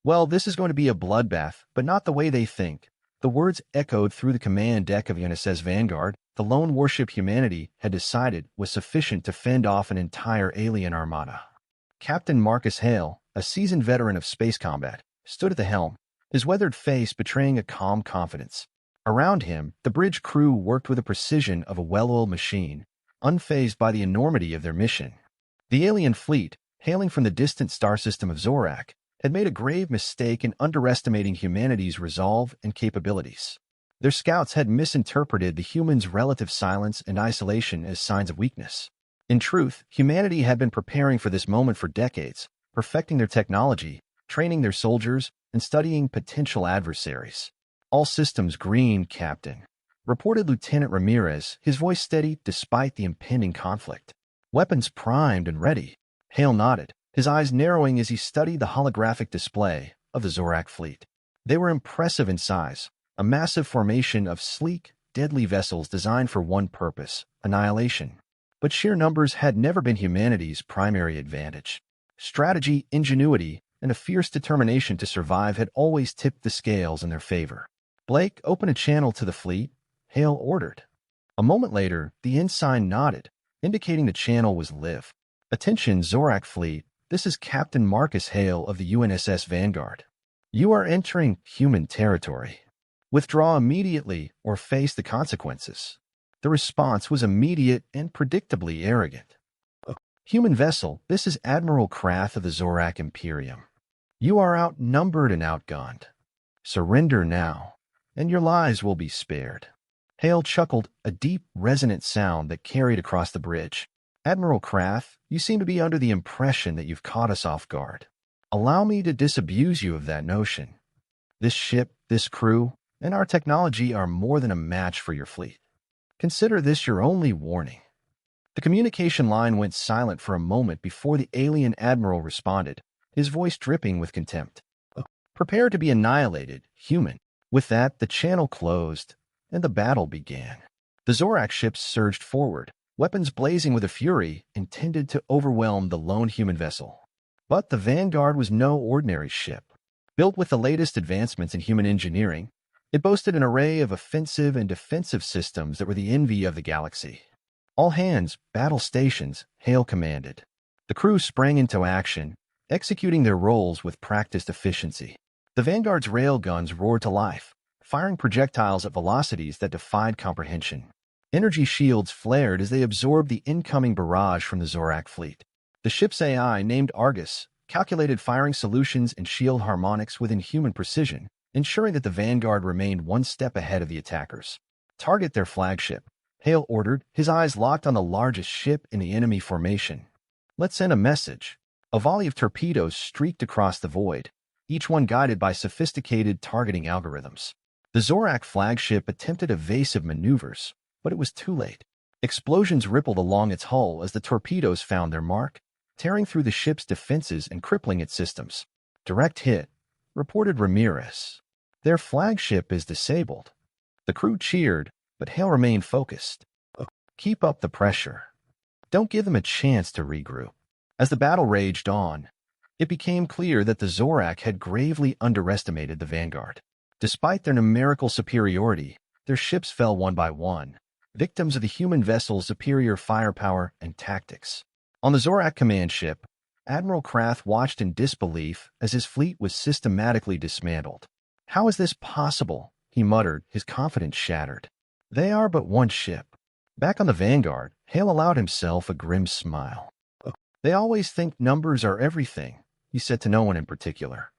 Well, this is going to be a bloodbath, but not the way they think. The words echoed through the command deck of UNSS Vanguard. The lone warship humanity had decided was sufficient to fend off an entire alien armada. Captain Marcus Hale, a seasoned veteran of space combat, stood at the helm, his weathered face betraying a calm confidence. Around him, the bridge crew worked with the precision of a well-oiled machine, unfazed by the enormity of their mission. The alien fleet, hailing from the distant star system of Zorak, had made a grave mistake in underestimating humanity's resolve and capabilities. Their scouts had misinterpreted the humans' relative silence and isolation as signs of weakness. In truth, humanity had been preparing for this moment for decades, perfecting their technology, training their soldiers, and studying potential adversaries. "All systems green, Captain," reported Lieutenant Ramirez, his voice steady despite the impending conflict. "Weapons primed and ready." Hale nodded, his eyes narrowing as he studied the holographic display of the Zorak fleet. They were impressive in size, a massive formation of sleek, deadly vessels designed for one purpose: annihilation. But sheer numbers had never been humanity's primary advantage. Strategy, ingenuity, and a fierce determination to survive had always tipped the scales in their favor. "Blake, open a channel to the fleet," Hale ordered. A moment later, the ensign nodded, indicating the channel was live. "Attention, Zorak fleet, this is Captain Marcus Hale of the UNSS Vanguard. You are entering human territory. Withdraw immediately or face the consequences." The response was immediate and predictably arrogant. "Human vessel, this is Admiral Krath of the Zorak Imperium. You are outnumbered and outgunned. Surrender now, and your lives will be spared." Hale chuckled, a deep, resonant sound that carried across the bridge. "Admiral Krath, you seem to be under the impression that you've caught us off guard. Allow me to disabuse you of that notion. This ship, this crew, and our technology are more than a match for your fleet. Consider this your only warning." The communication line went silent for a moment before the alien admiral responded, his voice dripping with contempt. "Prepare to be annihilated, human." With that, the channel closed, and the battle began. The Zorak ships surged forward, weapons blazing with a fury intended to overwhelm the lone human vessel. But the Vanguard was no ordinary ship. Built with the latest advancements in human engineering, it boasted an array of offensive and defensive systems that were the envy of the galaxy. "All hands, battle stations," Hale commanded. The crew sprang into action, executing their roles with practiced efficiency. The Vanguard's railguns roared to life, firing projectiles at velocities that defied comprehension. Energy shields flared as they absorbed the incoming barrage from the Zorak fleet. The ship's AI, named Argus, calculated firing solutions and shield harmonics within human precision, ensuring that the Vanguard remained one step ahead of the attackers. "Target their flagship," Hale ordered, his eyes locked on the largest ship in the enemy formation. "Let's send a message." A volley of torpedoes streaked across the void, each one guided by sophisticated targeting algorithms. The Zorak flagship attempted evasive maneuvers, but it was too late. Explosions rippled along its hull as the torpedoes found their mark, tearing through the ship's defenses and crippling its systems. "Direct hit," reported Ramirez. "Their flagship is disabled." The crew cheered, but Hale remained focused. "Keep up the pressure. Don't give them a chance to regroup." As the battle raged on, it became clear that the Zorak had gravely underestimated the Vanguard. Despite their numerical superiority, their ships fell one by one, victims of the human vessel's superior firepower and tactics. On the Zorak command ship, Admiral Krath watched in disbelief as his fleet was systematically dismantled. "How is this possible?" he muttered, his confidence shattered. "They are but one ship." Back on the Vanguard, Hale allowed himself a grim smile. "They always think numbers are everything," he said to no one in particular.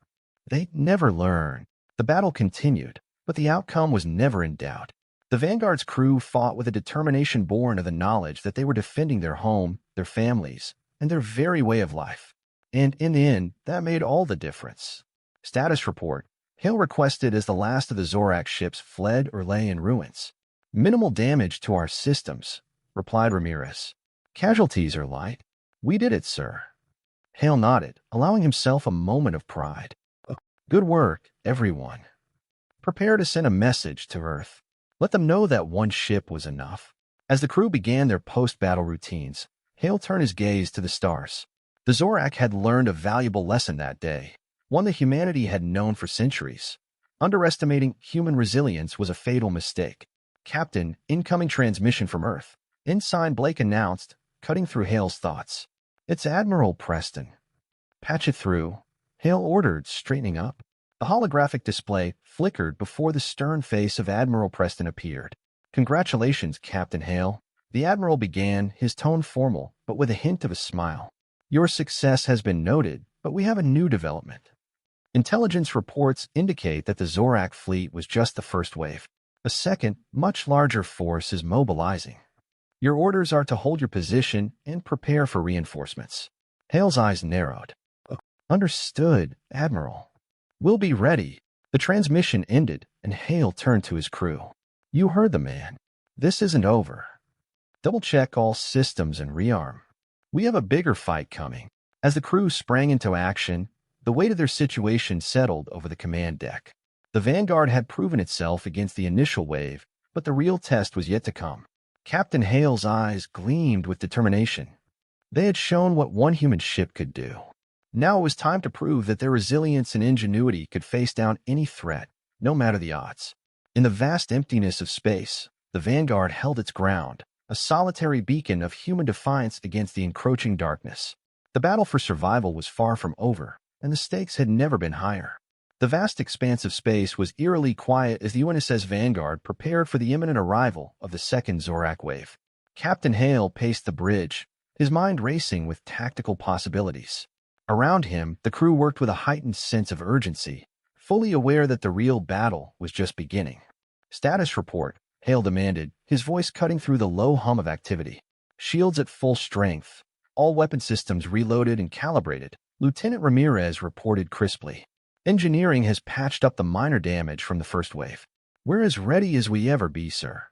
"They never learn." The battle continued, but the outcome was never in doubt. The Vanguard's crew fought with a determination born of the knowledge that they were defending their home, their families, and their very way of life. And in the end, that made all the difference. "Status report," Hale requested as the last of the Zorak ships fled or lay in ruins. "Minimal damage to our systems," replied Ramirez. "Casualties are light." "We did it, sir." Hale nodded, allowing himself a moment of pride. "Good work, everyone. Prepare to send a message to Earth. Let them know that one ship was enough." As the crew began their post-battle routines, Hale turned his gaze to the stars. The Zorak had learned a valuable lesson that day. one that humanity had known for centuries. Underestimating human resilience was a fatal mistake. Captain, incoming transmission from Earth. Ensign Blake announced, cutting through Hale's thoughts. It's Admiral Preston. Patch it through, Hale ordered, straightening up. The holographic display flickered before the stern face of Admiral Preston appeared. Congratulations, Captain Hale. The Admiral began, his tone formal, but with a hint of a smile. Your success has been noted, but we have a new development. Intelligence reports indicate that the Zorak fleet was just the first wave. A second, much larger force is mobilizing. Your orders are to hold your position and prepare for reinforcements. Hale's eyes narrowed. Understood, Admiral. We'll be ready. The transmission ended, and Hale turned to his crew. You heard the man. This isn't over. Double-check all systems and rearm. We have a bigger fight coming. As the crew sprang into action, the weight of their situation settled over the command deck. The Vanguard had proven itself against the initial wave, but the real test was yet to come. Captain Hale's eyes gleamed with determination. They had shown what one human ship could do. Now it was time to prove that their resilience and ingenuity could face down any threat, no matter the odds. In the vast emptiness of space, the Vanguard held its ground, a solitary beacon of human defiance against the encroaching darkness. The battle for survival was far from over, and the stakes had never been higher. The vast expanse of space was eerily quiet as the UNSS Vanguard prepared for the imminent arrival of the second Zorak wave. Captain Hale paced the bridge, his mind racing with tactical possibilities. Around him, the crew worked with a heightened sense of urgency, fully aware that the real battle was just beginning. Status report, Hale demanded, his voice cutting through the low hum of activity. Shields at full strength. All weapon systems reloaded and calibrated, Lieutenant Ramirez reported crisply. Engineering has patched up the minor damage from the first wave. We're as ready as we ever be, sir.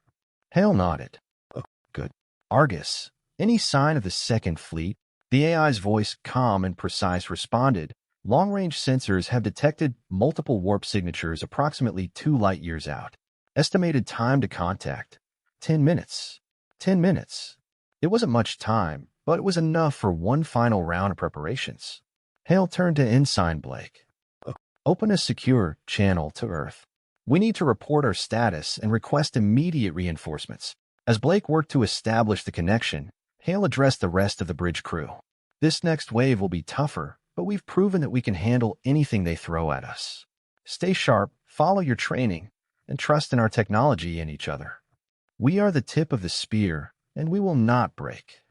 Hale nodded. Oh, good. Argus, any sign of the second fleet? The AI's voice, calm and precise, responded. Long-range sensors have detected multiple warp signatures approximately 2 light-years out. Estimated time to contact, 10 minutes. 10 minutes. It wasn't much time, but it was enough for one final round of preparations. Hale turned to Ensign Blake. Open a secure channel to Earth. We need to report our status and request immediate reinforcements. As Blake worked to establish the connection, Hale addressed the rest of the bridge crew. This next wave will be tougher, but we've proven that we can handle anything they throw at us. Stay sharp, follow your training, and trust in our technology and each other. We are the tip of the spear, and we will not break.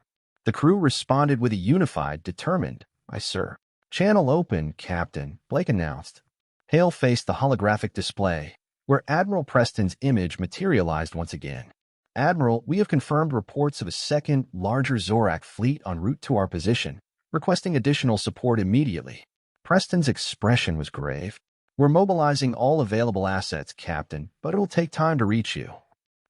The crew responded with a unified, determined, "Aye, sir." Channel open, Captain, Blake announced. Hale faced the holographic display, where Admiral Preston's image materialized once again. Admiral, we have confirmed reports of a second, larger Zorak fleet en route to our position, requesting additional support immediately. Preston's expression was grave. We're mobilizing all available assets, Captain, but it'll take time to reach you.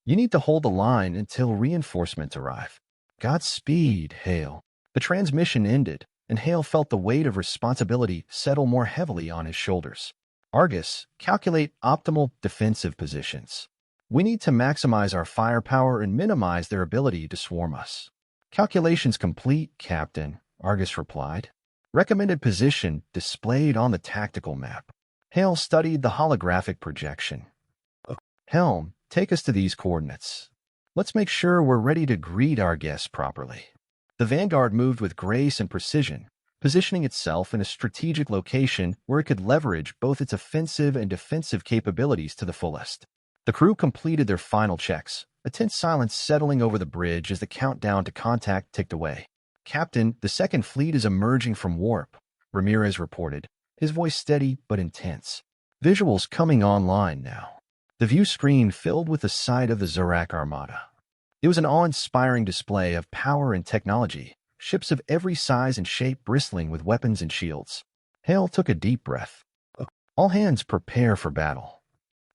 You need to hold the line until reinforcements arrive. Godspeed, Hale. The transmission ended, and Hale felt the weight of responsibility settle more heavily on his shoulders. Argus, calculate optimal defensive positions. We need to maximize our firepower and minimize their ability to swarm us. Calculations complete, Captain, Argus replied. Recommended position displayed on the tactical map. Hale studied the holographic projection. Helm, take us to these coordinates. Let's make sure we're ready to greet our guests properly. The Vanguard moved with grace and precision, positioning itself in a strategic location where it could leverage both its offensive and defensive capabilities to the fullest. The crew completed their final checks, a tense silence settling over the bridge as the countdown to contact ticked away. Captain, the second fleet is emerging from warp, Ramirez reported, his voice steady but intense. Visuals coming online now. The view screen filled with the sight of the Zorak armada. It was an awe-inspiring display of power and technology, ships of every size and shape bristling with weapons and shields. Hale took a deep breath. All hands prepare for battle.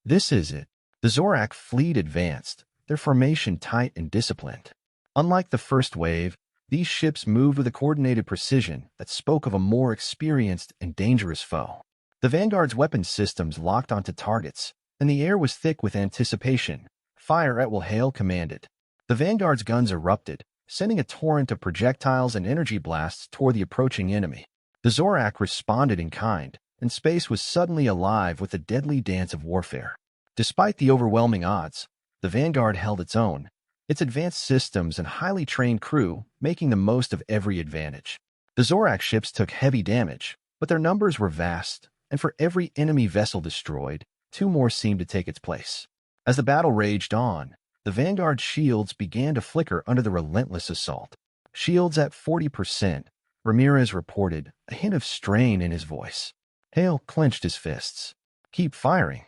This is it. The Zorak fleet advanced, their formation tight and disciplined. Unlike the first wave, these ships moved with a coordinated precision that spoke of a more experienced and dangerous foe. The Vanguard's weapon systems locked onto targets, and the air was thick with anticipation. Fire at will, Hale commanded. The Vanguard's guns erupted, sending a torrent of projectiles and energy blasts toward the approaching enemy. The Zorak responded in kind, and space was suddenly alive with the deadly dance of warfare. Despite the overwhelming odds, the Vanguard held its own, its advanced systems and highly trained crew making the most of every advantage. The Zorak ships took heavy damage, but their numbers were vast, and for every enemy vessel destroyed, 2 more seemed to take its place. As the battle raged on, the Vanguard's shields began to flicker under the relentless assault. Shields at 40%, Ramirez reported, a hint of strain in his voice. Hale clenched his fists. Keep firing.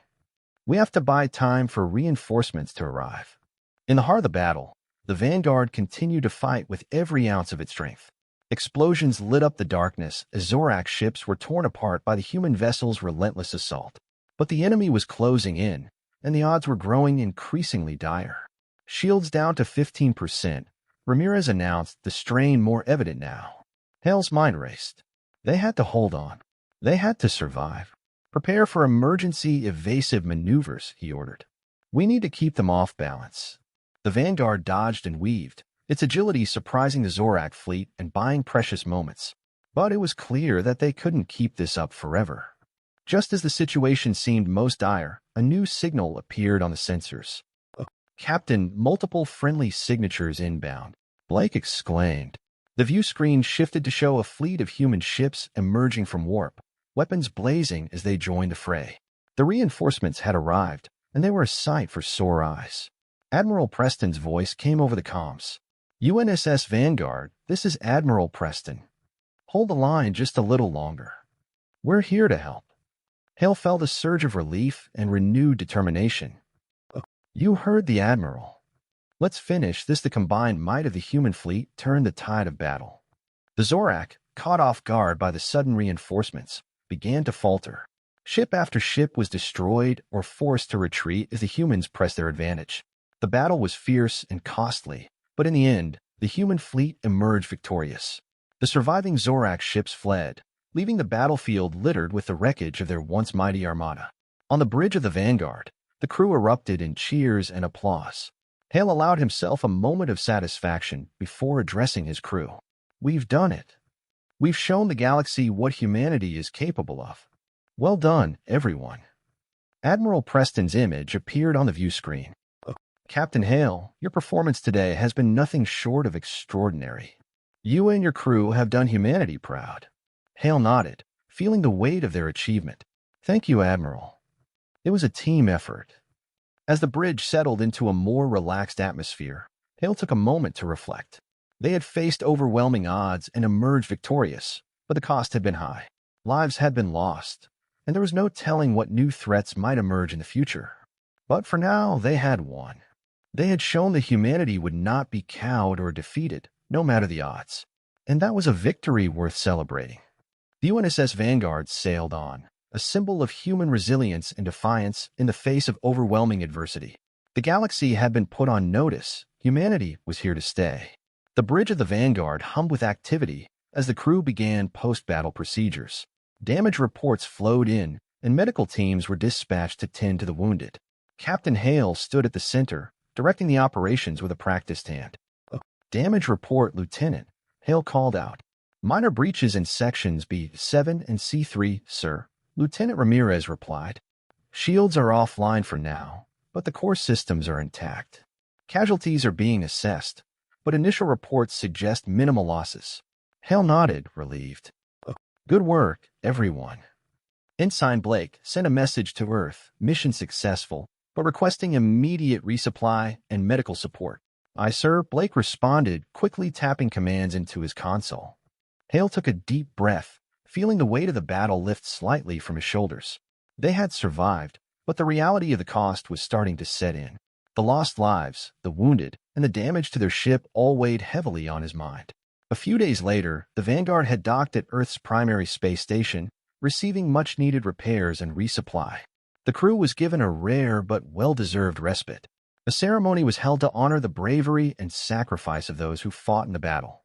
We have to buy time for reinforcements to arrive. In the heart of the battle, the Vanguard continued to fight with every ounce of its strength. Explosions lit up the darkness as Zorak ships were torn apart by the human vessel's relentless assault. But the enemy was closing in, and the odds were growing increasingly dire. Shields down to 15%, Ramirez announced, the strain more evident now. Hale's mind raced. They had to hold on. They had to survive. Prepare for emergency evasive maneuvers, he ordered. We need to keep them off balance. The Vanguard dodged and weaved, its agility surprising the Zorak fleet and buying precious moments. But it was clear that they couldn't keep this up forever. Just as the situation seemed most dire, a new signal appeared on the sensors. Captain, multiple friendly signatures inbound, Blake exclaimed. The view screen shifted to show a fleet of human ships emerging from warp, weapons blazing as they joined the fray. The reinforcements had arrived, and they were a sight for sore eyes. Admiral Preston's voice came over the comms. UNSS Vanguard, this is Admiral Preston. Hold the line just a little longer. We're here to help. Hale felt a surge of relief and renewed determination. You heard the Admiral. Let's finish this. The combined might of the human fleet turned the tide of battle. The Zorak, caught off guard by the sudden reinforcements, began to falter. Ship after ship was destroyed or forced to retreat as the humans pressed their advantage. The battle was fierce and costly, but in the end, the human fleet emerged victorious. The surviving Zorak ships fled, leaving the battlefield littered with the wreckage of their once mighty armada. On the bridge of the Vanguard, the crew erupted in cheers and applause. Hale allowed himself a moment of satisfaction before addressing his crew. We've done it. We've shown the galaxy what humanity is capable of. Well done, everyone. Admiral Preston's image appeared on the view screen. Captain Hale, your performance today has been nothing short of extraordinary. You and your crew have done humanity proud. Hale nodded, feeling the weight of their achievement. Thank you, Admiral. It was a team effort. As the bridge settled into a more relaxed atmosphere, Hale took a moment to reflect. They had faced overwhelming odds and emerged victorious, but the cost had been high. Lives had been lost, and there was no telling what new threats might emerge in the future. But for now, they had won. They had shown that humanity would not be cowed or defeated, no matter the odds. And that was a victory worth celebrating. The UNSS Vanguard sailed on, a symbol of human resilience and defiance in the face of overwhelming adversity. The galaxy had been put on notice. Humanity was here to stay. The bridge of the Vanguard hummed with activity as the crew began post-battle procedures. Damage reports flowed in, and medical teams were dispatched to tend to the wounded. Captain Hale stood at the center, directing the operations with a practiced hand. Damage report, Lieutenant, Hale called out. Minor breaches in sections B7 and C3, sir, Lieutenant Ramirez replied. Shields are offline for now, but the core systems are intact. Casualties are being assessed, but initial reports suggest minimal losses. Hale nodded, relieved. Good work, everyone. Ensign Blake sent a message to Earth, mission successful, but requesting immediate resupply and medical support. Aye, sir, Blake responded, quickly tapping commands into his console. Hale took a deep breath, feeling the weight of the battle lift slightly from his shoulders. They had survived, but the reality of the cost was starting to set in. The lost lives, the wounded, and the damage to their ship all weighed heavily on his mind. A few days later, the Vanguard had docked at Earth's primary space station, receiving much-needed repairs and resupply. The crew was given a rare but well-deserved respite. A ceremony was held to honor the bravery and sacrifice of those who fought in the battle.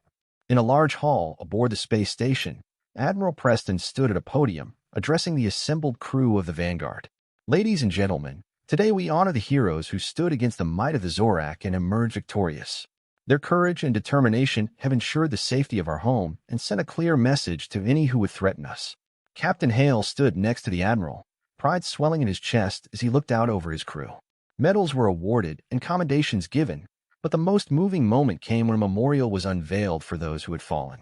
In a large hall aboard the space station, Admiral Preston stood at a podium, addressing the assembled crew of the Vanguard. Ladies and gentlemen, today we honor the heroes who stood against the might of the Zorak and emerged victorious. Their courage and determination have ensured the safety of our home and sent a clear message to any who would threaten us. Captain Hale stood next to the Admiral, pride swelling in his chest as he looked out over his crew. Medals were awarded and commendations given, but the most moving moment came when a memorial was unveiled for those who had fallen.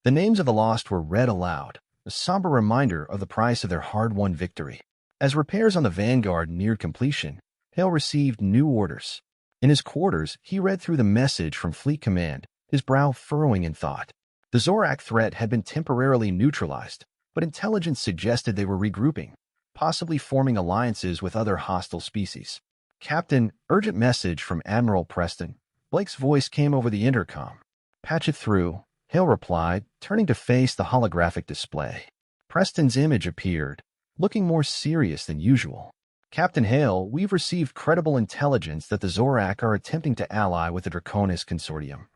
The names of the lost were read aloud, a somber reminder of the price of their hard-won victory. As repairs on the Vanguard neared completion, Hale received new orders. In his quarters, he read through the message from Fleet Command, his brow furrowing in thought. The Zorak threat had been temporarily neutralized, but intelligence suggested they were regrouping, possibly forming alliances with other hostile species. Captain, urgent message from Admiral Preston. Blake's voice came over the intercom. Patch it through, Hale replied, turning to face the holographic display. Preston's image appeared, looking more serious than usual. Captain Hale, we've received credible intelligence that the Zorak are attempting to ally with the Draconis Consortium.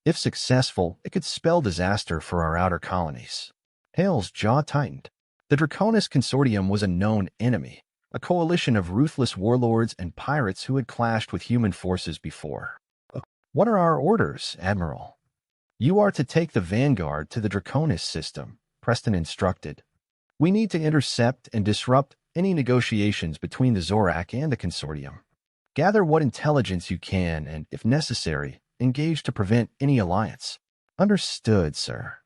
If successful, it could spell disaster for our outer colonies. Hale's jaw tightened. The Draconis Consortium was a known enemy, a coalition of ruthless warlords and pirates who had clashed with human forces before. What are our orders, Admiral? You are to take the Vanguard to the Draconis system, Preston instructed. We need to intercept and disrupt any negotiations between the Zorak and the Consortium. Gather what intelligence you can and, if necessary, engage to prevent any alliance. Understood, sir.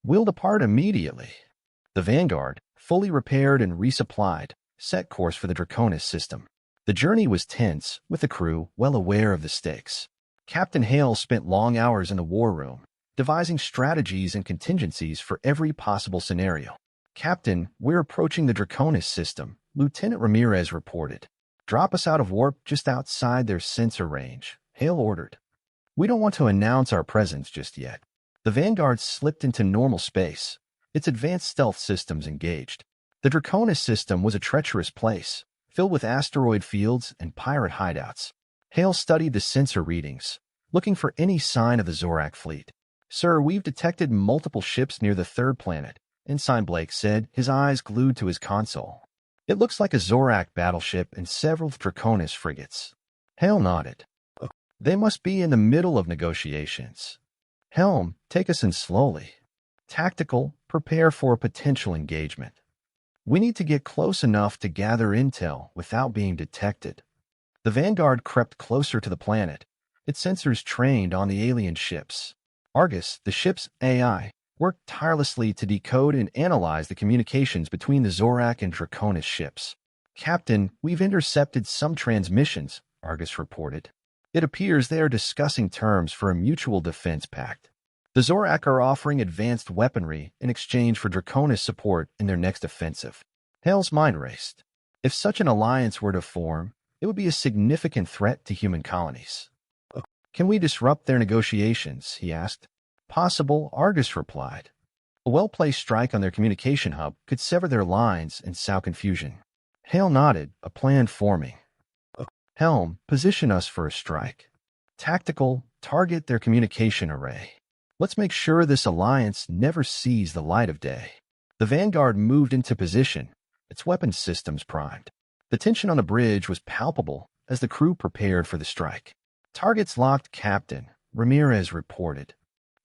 We'll depart immediately. The Vanguard, fully repaired and resupplied, set course for the Draconis system. The journey was tense, with the crew well aware of the stakes. Captain Hale spent long hours in the war room, devising strategies and contingencies for every possible scenario. Captain, we're approaching the Draconis system, Lieutenant Ramirez reported. Drop us out of warp just outside their sensor range, Hale ordered. We don't want to announce our presence just yet. The Vanguard slipped into normal space, its advanced stealth systems engaged. The Draconis system was a treacherous place, filled with asteroid fields and pirate hideouts. Hale studied the sensor readings, looking for any sign of the Zorak fleet. Sir, we've detected multiple ships near the third planet, Ensign Blake said, his eyes glued to his console. It looks like a Zorak battleship and several Draconis frigates. Hale nodded. They must be in the middle of negotiations. Helm, take us in slowly. Tactical, prepare for a potential engagement. We need to get close enough to gather intel without being detected. The Vanguard crept closer to the planet, its sensors trained on the alien ships. Argus, the ship's AI, worked tirelessly to decode and analyze the communications between the Zorak and Draconis ships. Captain, we've intercepted some transmissions, Argus reported. It appears they are discussing terms for a mutual defense pact. The Zorak are offering advanced weaponry in exchange for Draconis support in their next offensive. Hale's mind raced. If such an alliance were to form, it would be a significant threat to human colonies. Can we disrupt their negotiations? He asked. Possible, Argus replied. A well-placed strike on their communication hub could sever their lines and sow confusion. Hale nodded, a plan forming. Helm, position us for a strike. Tactical, target their communication array. Let's make sure this alliance never sees the light of day. The Vanguard moved into position, its weapons systems primed. The tension on the bridge was palpable as the crew prepared for the strike. Targets locked, Captain, Ramirez reported.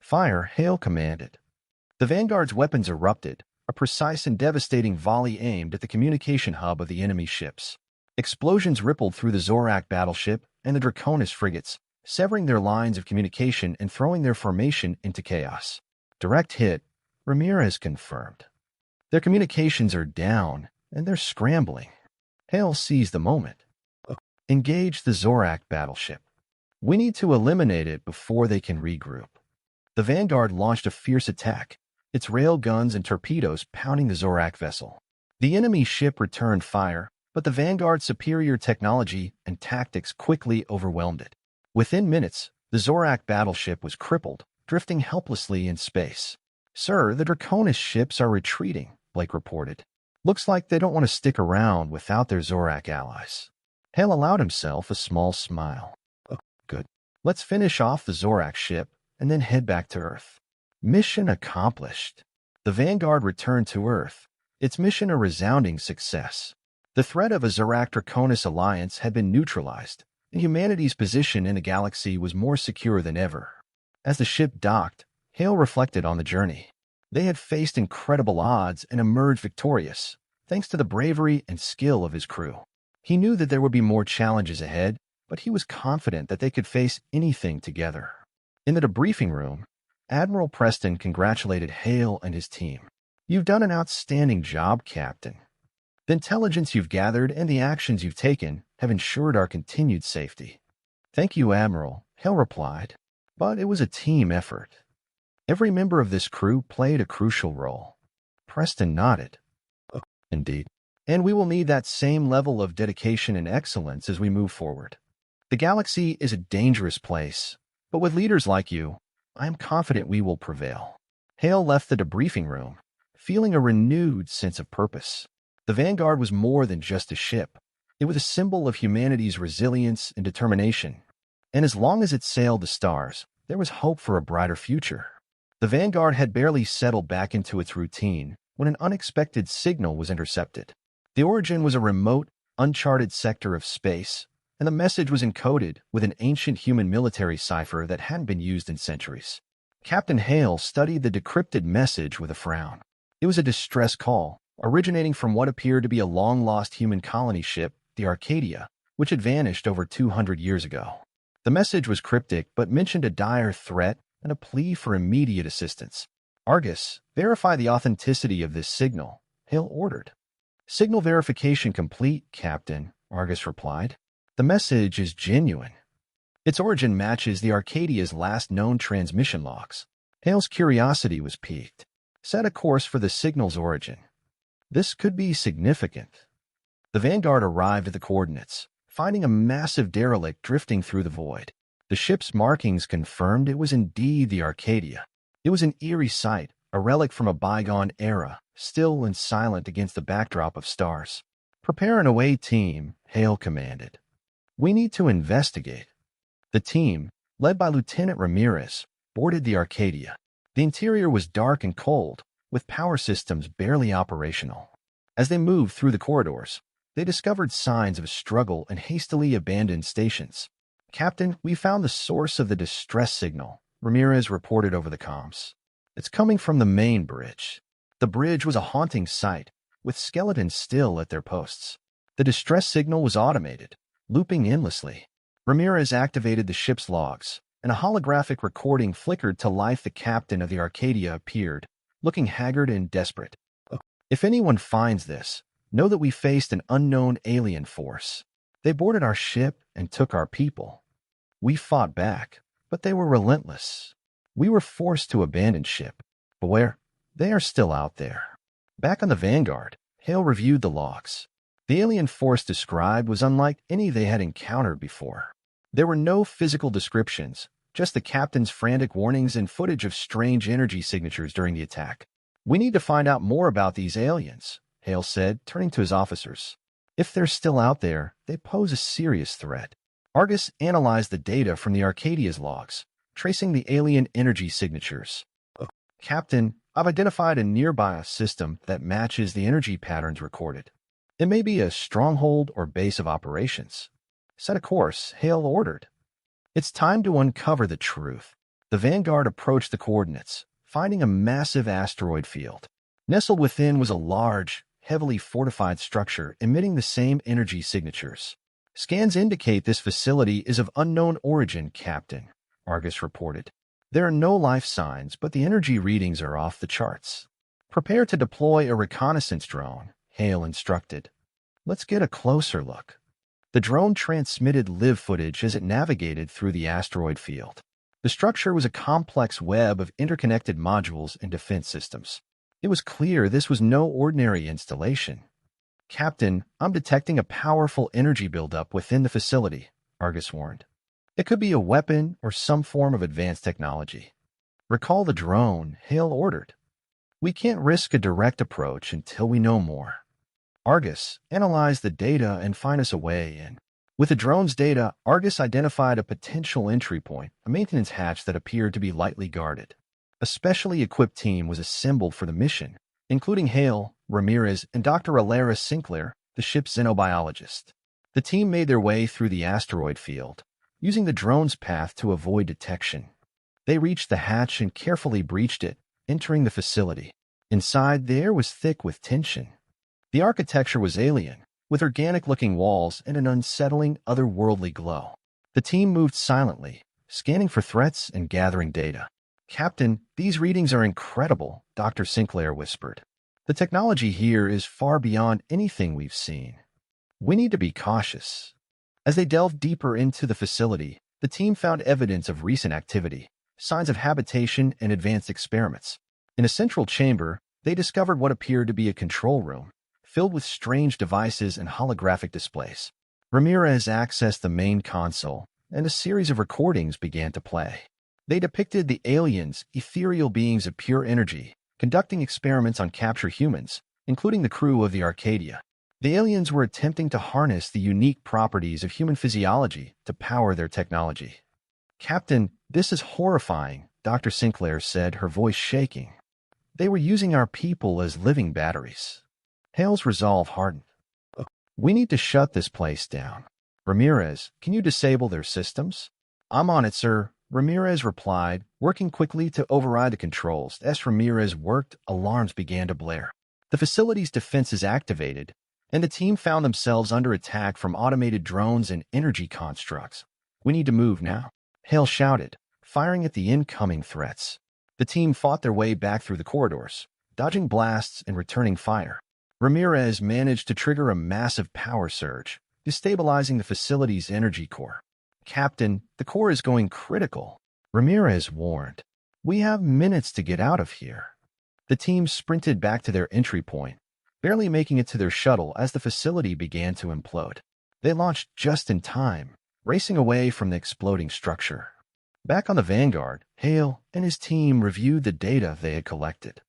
Fire, Hale commanded. The Vanguard's weapons erupted, a precise and devastating volley aimed at the communication hub of the enemy ships. Explosions rippled through the Zorak battleship and the Draconis frigates, severing their lines of communication and throwing their formation into chaos. Direct hit, Ramirez confirmed. Their communications are down, and they're scrambling. Hale seized the moment. Engage the Zorak battleship. We need to eliminate it before they can regroup. The Vanguard launched a fierce attack, its rail guns and torpedoes pounding the Zorak vessel. The enemy ship returned fire, but the Vanguard's superior technology and tactics quickly overwhelmed it. Within minutes, the Zorak battleship was crippled, drifting helplessly in space. Sir, the Draconis ships are retreating, Blake reported. Looks like they don't want to stick around without their Zorak allies. Hale allowed himself a small smile. Good. Let's finish off the Zorak ship and then head back to Earth. Mission accomplished. The Vanguard returned to Earth, its mission a resounding success. The threat of a Zorak-Draconis alliance had been neutralized, and humanity's position in the galaxy was more secure than ever. As the ship docked, Hale reflected on the journey. They had faced incredible odds and emerged victorious, thanks to the bravery and skill of his crew. He knew that there would be more challenges ahead, but he was confident that they could face anything together. In the debriefing room, Admiral Preston congratulated Hale and his team. "You've done an outstanding job, Captain. The intelligence you've gathered and the actions you've taken have ensured our continued safety." "Thank you, Admiral," Hale replied. "But it was a team effort. Every member of this crew played a crucial role." Preston nodded. "Oh, indeed. And we will need that same level of dedication and excellence as we move forward. The galaxy is a dangerous place, but with leaders like you, I am confident we will prevail." Hale left the debriefing room, feeling a renewed sense of purpose. The Vanguard was more than just a ship. It was a symbol of humanity's resilience and determination. And as long as it sailed the stars, there was hope for a brighter future. The Vanguard had barely settled back into its routine when an unexpected signal was intercepted. The origin was a remote, uncharted sector of space, and the message was encoded with an ancient human military cipher that hadn't been used in centuries. Captain Hale studied the decrypted message with a frown. It was a distress call, originating from what appeared to be a long-lost human colony ship, the Arcadia, which had vanished over 200 years ago. The message was cryptic but mentioned a dire threat and a plea for immediate assistance. "Argus, verify the authenticity of this signal," Hale ordered. "Signal verification complete, Captain," Argus replied. "The message is genuine. Its origin matches the Arcadia's last known transmission logs." Hale's curiosity was piqued. "Set a course for the signal's origin. This could be significant." The Vanguard arrived at the coordinates, finding a massive derelict drifting through the void. The ship's markings confirmed it was indeed the Arcadia. It was an eerie sight, a relic from a bygone era, still and silent against the backdrop of stars. "Prepare an away team," Hale commanded. "We need to investigate." The team, led by Lieutenant Ramirez, boarded the Arcadia. The interior was dark and cold, with power systems barely operational. As they moved through the corridors, they discovered signs of a struggle and hastily abandoned stations. "Captain, we found the source of the distress signal," Ramirez reported over the comms. "It's coming from the main bridge." The bridge was a haunting sight, with skeletons still at their posts. The distress signal was automated, looping endlessly. Ramirez activated the ship's logs, and a holographic recording flickered to life. The captain of the Arcadia appeared, looking haggard and desperate. "If anyone finds this, know that we faced an unknown alien force. They boarded our ship and took our people. We fought back, but they were relentless. We were forced to abandon ship. Beware, they are still out there." Back on the Vanguard, Hale reviewed the logs. The alien force described was unlike any they had encountered before. There were no physical descriptions, just the captain's frantic warnings and footage of strange energy signatures during the attack. "We need to find out more about these aliens," Hale said, turning to his officers. "If they're still out there, they pose a serious threat." Argus analyzed the data from the Arcadia's logs, tracing the alien energy signatures. "Captain, I've identified a nearby system that matches the energy patterns recorded. It may be a stronghold or base of operations." "Set a course," Hale ordered. "It's time to uncover the truth." The Vanguard approached the coordinates, finding a massive asteroid field. Nestled within was a large, heavily fortified structure emitting the same energy signatures. "Scans indicate this facility is of unknown origin, Captain," Argus reported. "There are no life signs, but the energy readings are off the charts." "Prepare to deploy a reconnaissance drone," Hale instructed. "Let's get a closer look." The drone transmitted live footage as it navigated through the asteroid field. The structure was a complex web of interconnected modules and defense systems. It was clear this was no ordinary installation. "Captain, I'm detecting a powerful energy buildup within the facility," Argus warned. "It could be a weapon or some form of advanced technology." "Recall the drone," Hale ordered. "We can't risk a direct approach until we know more." Argus, analyze the data and find us a way in. With the drone's data, Argus identified a potential entry point, a maintenance hatch that appeared to be lightly guarded. A specially equipped team was assembled for the mission, including Hale, Ramirez, and Dr. Alara Sinclair, the ship's xenobiologist. The team made their way through the asteroid field, using the drone's path to avoid detection. They reached the hatch and carefully breached it, entering the facility. Inside, the air was thick with tension. The architecture was alien, with organic-looking walls and an unsettling, otherworldly glow. The team moved silently, scanning for threats and gathering data. "Captain, these readings are incredible," Dr. Sinclair whispered. "The technology here is far beyond anything we've seen. We need to be cautious." As they delved deeper into the facility, the team found evidence of recent activity, signs of habitation and advanced experiments. In a central chamber, they discovered what appeared to be a control room, filled with strange devices and holographic displays. Ramirez accessed the main console, and a series of recordings began to play. They depicted the aliens, ethereal beings of pure energy, conducting experiments on captured humans, including the crew of the Arcadia. The aliens were attempting to harness the unique properties of human physiology to power their technology. "Captain, this is horrifying," Dr. Sinclair said, her voice shaking. "They were using our people as living batteries." Hale's resolve hardened. "We need to shut this place down. Ramirez, can you disable their systems?" "I'm on it, sir," Ramirez replied, working quickly to override the controls. As Ramirez worked, alarms began to blare. The facility's defenses activated, and the team found themselves under attack from automated drones and energy constructs. "We need to move now," Hale shouted, firing at the incoming threats. The team fought their way back through the corridors, dodging blasts and returning fire. Ramirez managed to trigger a massive power surge, destabilizing the facility's energy core. "Captain, the core is going critical," Ramirez warned. "We have minutes to get out of here." The team sprinted back to their entry point, barely making it to their shuttle as the facility began to implode. They launched just in time, racing away from the exploding structure. Back on the Vanguard, Hale and his team reviewed the data they had collected.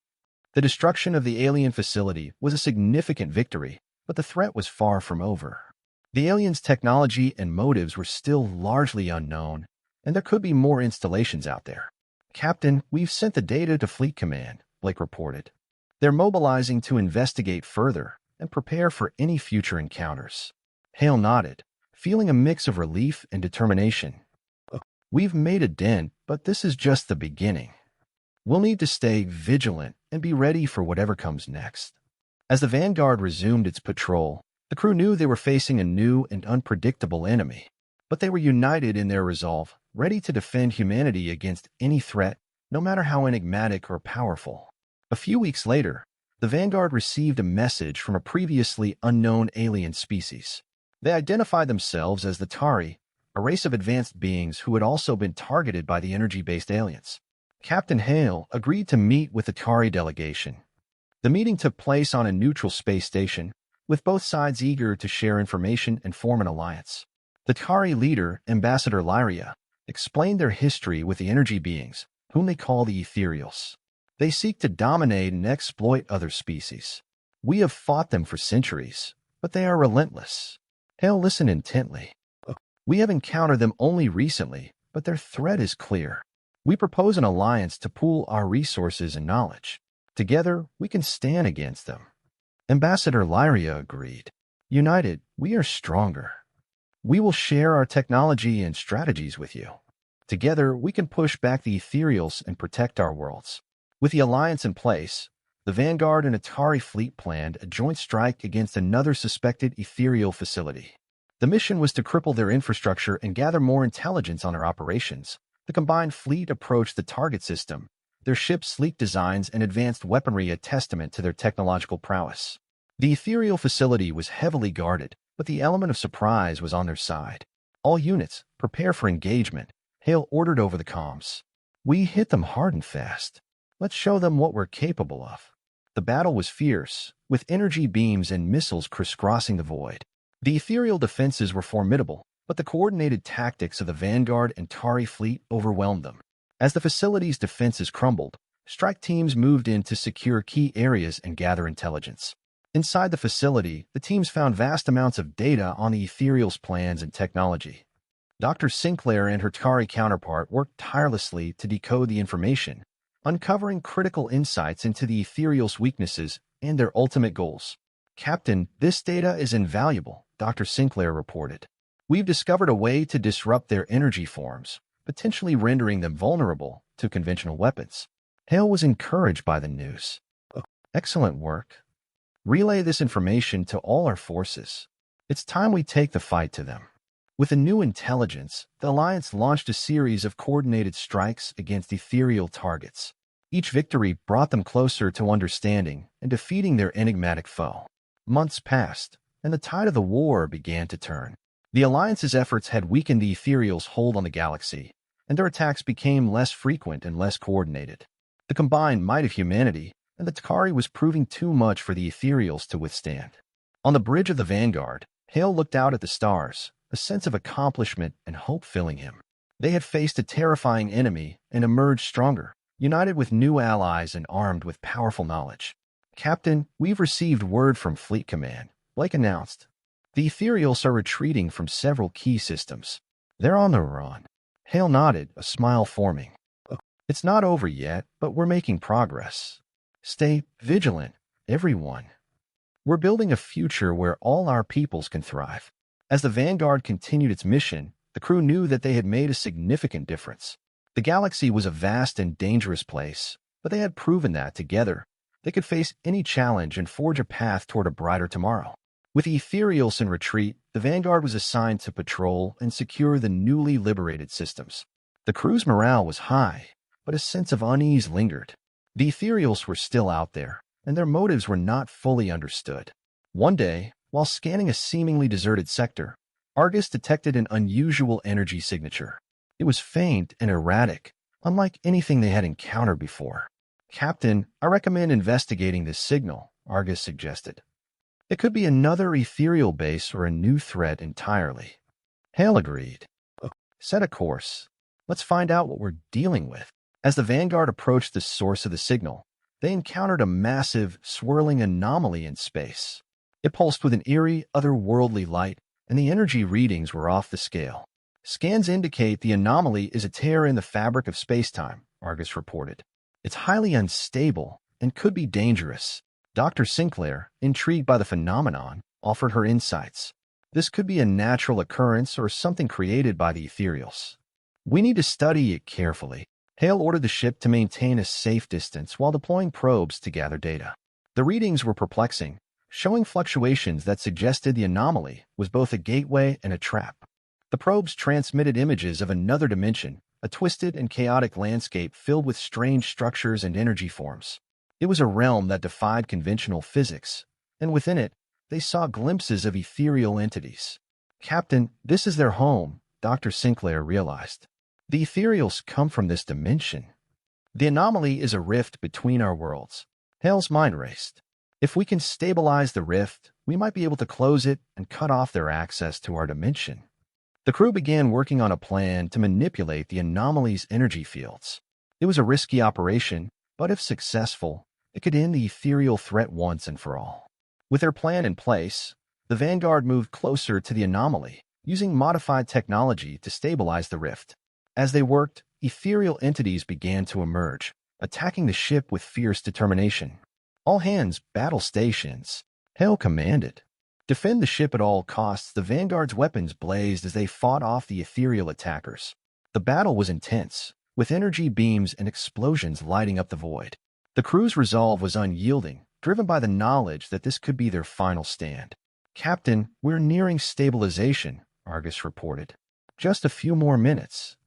The destruction of the alien facility was a significant victory, but the threat was far from over. The aliens' technology and motives were still largely unknown, and there could be more installations out there. "Captain, we've sent the data to Fleet Command," Blake reported. "They're mobilizing to investigate further and prepare for any future encounters." Hale nodded, feeling a mix of relief and determination. "We've made a dent, but this is just the beginning. We'll need to stay vigilant and be ready for whatever comes next." As the Vanguard resumed its patrol, the crew knew they were facing a new and unpredictable enemy, but they were united in their resolve, ready to defend humanity against any threat, no matter how enigmatic or powerful. A few weeks later, the Vanguard received a message from a previously unknown alien species. They identified themselves as the Tari, a race of advanced beings who had also been targeted by the energy-based aliens. Captain Hale agreed to meet with the Tari delegation. The meeting took place on a neutral space station, with both sides eager to share information and form an alliance. The Tari leader, Ambassador Lyria, explained their history with the energy beings, whom they call the Ethereals. They seek to dominate and exploit other species. "We have fought them for centuries, but they are relentless." Hale listened intently. "We have encountered them only recently, but their threat is clear. We propose an alliance to pool our resources and knowledge. Together, we can stand against them." Ambassador Lyria agreed. "United, we are stronger. We will share our technology and strategies with you. Together, we can push back the Ethereals and protect our worlds." With the alliance in place, the Vanguard and Atari fleet planned a joint strike against another suspected ethereal facility. The mission was to cripple their infrastructure and gather more intelligence on their operations. The combined fleet approached the target system, their ship's sleek designs and advanced weaponry a testament to their technological prowess. The ethereal facility was heavily guarded, but the element of surprise was on their side. "All units, prepare for engagement," Hale ordered over the comms. "We hit them hard and fast. Let's show them what we're capable of." The battle was fierce, with energy beams and missiles crisscrossing the void. The ethereal defenses were formidable, but the coordinated tactics of the Vanguard and Tari fleet overwhelmed them. As the facility's defenses crumbled, strike teams moved in to secure key areas and gather intelligence. Inside the facility, the teams found vast amounts of data on the Ethereal's plans and technology. Dr. Sinclair and her Tari counterpart worked tirelessly to decode the information, uncovering critical insights into the Ethereal's weaknesses and their ultimate goals. "Captain, this data is invaluable," Dr. Sinclair reported. "We've discovered a way to disrupt their energy forms, potentially rendering them vulnerable to conventional weapons." Hale was encouraged by the news. Excellent work. Relay this information to all our forces. It's time we take the fight to them. With a new intelligence, the Alliance launched a series of coordinated strikes against ethereal targets. Each victory brought them closer to understanding and defeating their enigmatic foe. Months passed, and the tide of the war began to turn. The Alliance's efforts had weakened the ethereal's hold on the galaxy, and their attacks became less frequent and less coordinated. The combined might of humanity and the Takari was proving too much for the ethereals to withstand. On the bridge of the Vanguard, Hale looked out at the stars, a sense of accomplishment and hope filling him. They had faced a terrifying enemy and emerged stronger, united with new allies and armed with powerful knowledge. "Captain, we've received word from Fleet Command," Blake announced. "The ethereals are retreating from several key systems. They're on the run." Hale nodded, a smile forming. "It's not over yet, but we're making progress. Stay vigilant, everyone. We're building a future where all our peoples can thrive." As the Vanguard continued its mission, the crew knew that they had made a significant difference. The galaxy was a vast and dangerous place, but they had proven that together, they could face any challenge and forge a path toward a brighter tomorrow. With the ethereals in retreat, the Vanguard was assigned to patrol and secure the newly liberated systems. The crew's morale was high, but a sense of unease lingered. The ethereals were still out there, and their motives were not fully understood. One day, while scanning a seemingly deserted sector, Argus detected an unusual energy signature. It was faint and erratic, unlike anything they had encountered before. "Captain, I recommend investigating this signal," Argus suggested. "It could be another ethereal base or a new threat entirely." Hale agreed. "Set a course. Let's find out what we're dealing with." As the Vanguard approached the source of the signal, they encountered a massive, swirling anomaly in space. It pulsed with an eerie, otherworldly light, and the energy readings were off the scale. "Scans indicate the anomaly is a tear in the fabric of spacetime," Argus reported. "It's highly unstable and could be dangerous." Dr. Sinclair, intrigued by the phenomenon, offered her insights. "This could be a natural occurrence or something created by the ethereals. We need to study it carefully." Hale ordered the ship to maintain a safe distance while deploying probes to gather data. The readings were perplexing, showing fluctuations that suggested the anomaly was both a gateway and a trap. The probes transmitted images of another dimension, a twisted and chaotic landscape filled with strange structures and energy forms. It was a realm that defied conventional physics, and within it, they saw glimpses of ethereal entities. "Captain, this is their home," Dr. Sinclair realized. "The ethereals come from this dimension. The anomaly is a rift between our worlds." Hale's mind raced. "If we can stabilize the rift, we might be able to close it and cut off their access to our dimension." The crew began working on a plan to manipulate the anomaly's energy fields. It was a risky operation, but if successful, it could end the ethereal threat once and for all. With their plan in place, the Vanguard moved closer to the anomaly, using modified technology to stabilize the rift. As they worked, ethereal entities began to emerge, attacking the ship with fierce determination. "All hands, battle stations," Hale commanded. Defend the ship at all costs. The Vanguard's weapons blazed as they fought off the ethereal attackers. The battle was intense, with energy beams and explosions lighting up the void. The crew's resolve was unyielding, driven by the knowledge that this could be their final stand. "Captain, we're nearing stabilization," Argus reported. "Just a few more minutes."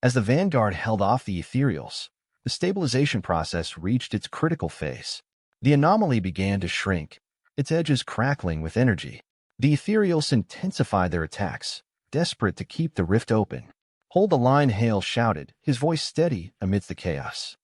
As the Vanguard held off the ethereals, the stabilization process reached its critical phase. The anomaly began to shrink, its edges crackling with energy. The ethereals intensified their attacks, desperate to keep the rift open. "Hold the line," Hale shouted, his voice steady amidst the chaos.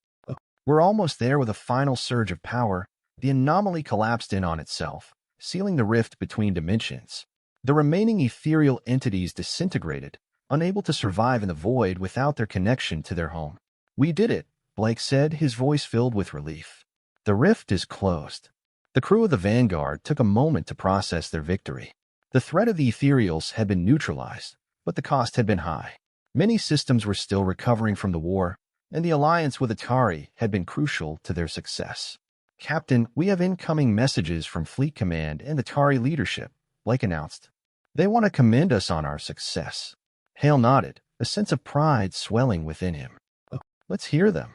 "We're almost there." With a final surge of power, the anomaly collapsed in on itself, sealing the rift between dimensions. The remaining ethereal entities disintegrated, unable to survive in the void without their connection to their home. "We did it," Blake said, his voice filled with relief. "The rift is closed." The crew of the Vanguard took a moment to process their victory. The threat of the ethereals had been neutralized, but the cost had been high. Many systems were still recovering from the war, and the alliance with Atari had been crucial to their success. "Captain, we have incoming messages from Fleet Command and Atari leadership," Blake announced. "They want to commend us on our success." Hale nodded, a sense of pride swelling within him. "Let's hear them."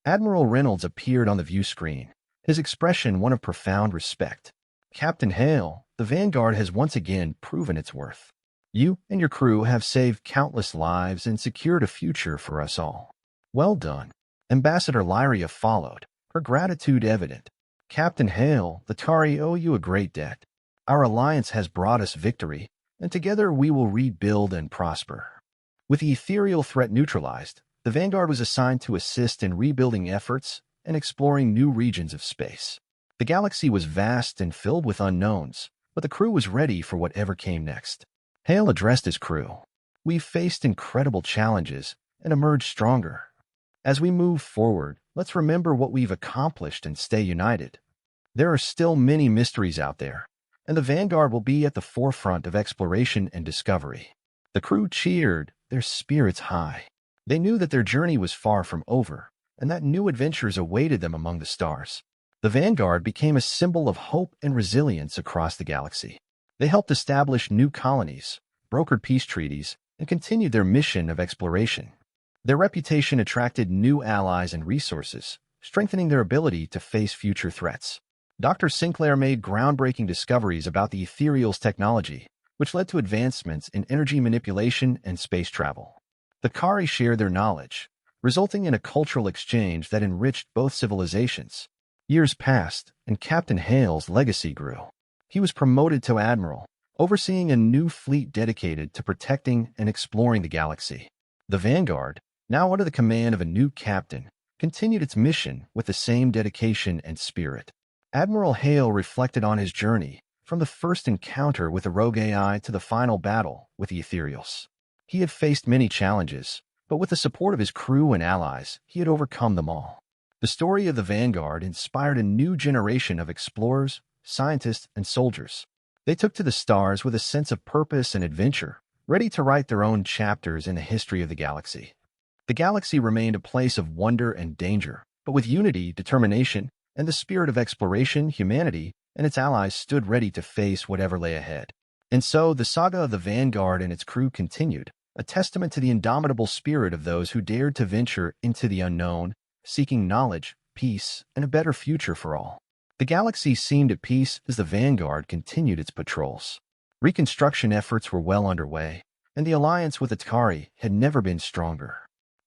Admiral Reynolds appeared on the view screen, his expression one of profound respect. Captain Hale, the Vanguard has once again proven its worth. You and your crew have saved countless lives and secured a future for us all. Well done. Ambassador Lyria followed, her gratitude evident. Captain Hale, the Tari owe you a great debt. Our alliance has brought us victory, and together we will rebuild and prosper. With the ethereal threat neutralized, the Vanguard was assigned to assist in rebuilding efforts and exploring new regions of space. The galaxy was vast and filled with unknowns, but the crew was ready for whatever came next. Hale addressed his crew. We've faced incredible challenges and emerged stronger. As we move forward, let's remember what we've accomplished and stay united. There are still many mysteries out there, and the Vanguard will be at the forefront of exploration and discovery. The crew cheered, their spirits high. They knew that their journey was far from over, and that new adventures awaited them among the stars. The Vanguard became a symbol of hope and resilience across the galaxy. They helped establish new colonies, brokered peace treaties, and continued their mission of exploration. Their reputation attracted new allies and resources, strengthening their ability to face future threats. Dr. Sinclair made groundbreaking discoveries about the Ethereal's technology, which led to advancements in energy manipulation and space travel. The Kari shared their knowledge, resulting in a cultural exchange that enriched both civilizations. Years passed, and Captain Hale's legacy grew. He was promoted to admiral, overseeing a new fleet dedicated to protecting and exploring the galaxy. The Vanguard, now under the command of a new captain, continued its mission with the same dedication and spirit. Admiral Hale reflected on his journey, from the first encounter with the rogue AI to the final battle with the Ethereals. He had faced many challenges, but with the support of his crew and allies, he had overcome them all. The story of the Vanguard inspired a new generation of explorers, scientists, and soldiers. They took to the stars with a sense of purpose and adventure, ready to write their own chapters in the history of the galaxy. The galaxy remained a place of wonder and danger, but with unity, determination, and the spirit of exploration, humanity and its allies stood ready to face whatever lay ahead. And so the saga of the Vanguard and its crew continued, a testament to the indomitable spirit of those who dared to venture into the unknown, seeking knowledge, peace, and a better future for all. The galaxy seemed at peace as the Vanguard continued its patrols. Reconstruction efforts were well underway, and the alliance with the Takari had never been stronger.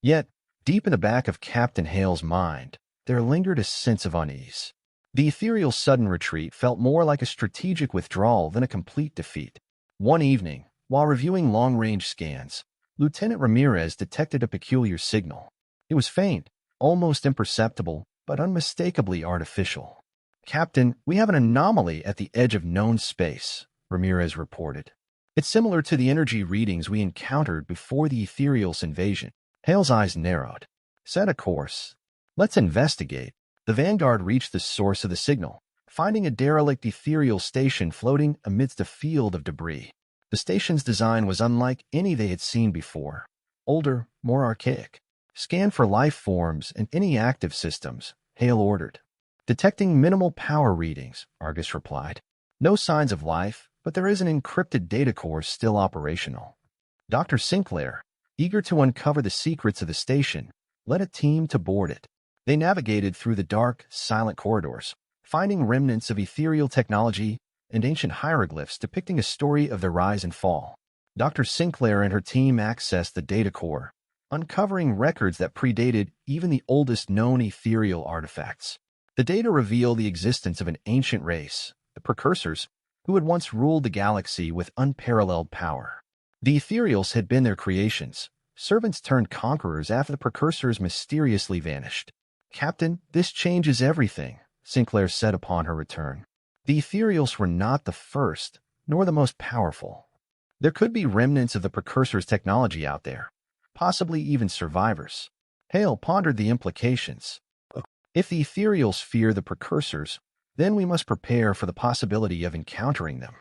Yet, deep in the back of Captain Hale's mind, there lingered a sense of unease. The Ethereal's sudden retreat felt more like a strategic withdrawal than a complete defeat. One evening, while reviewing long-range scans, Lieutenant Ramirez detected a peculiar signal. It was faint, almost imperceptible, but unmistakably artificial. "Captain, we have an anomaly at the edge of known space," Ramirez reported. "It's similar to the energy readings we encountered before the Ethereal's invasion." Hale's eyes narrowed. "Set a course. Let's investigate." The Vanguard reached the source of the signal, finding a derelict ethereal station floating amidst a field of debris. The station's design was unlike any they had seen before. Older, more archaic. "Scan for life forms and any active systems," Hale ordered. "Detecting minimal power readings," Argus replied. "No signs of life, but there is an encrypted data core still operational." Dr. Sinclair, eager to uncover the secrets of the station, led a team to board it. They navigated through the dark, silent corridors, finding remnants of ethereal technology and ancient hieroglyphs depicting a story of their rise and fall. Dr. Sinclair and her team accessed the data core, uncovering records that predated even the oldest known ethereal artifacts. The data reveal the existence of an ancient race, the Precursors, who had once ruled the galaxy with unparalleled power. The Ethereals had been their creations, servants turned conquerors after the Precursors mysteriously vanished. "Captain, this changes everything," Sinclair said upon her return. "The Ethereals were not the first, nor the most powerful. There could be remnants of the Precursors' technology out there, possibly even survivors." Hale pondered the implications. If the Ethereals fear the Precursors, then we must prepare for the possibility of encountering them.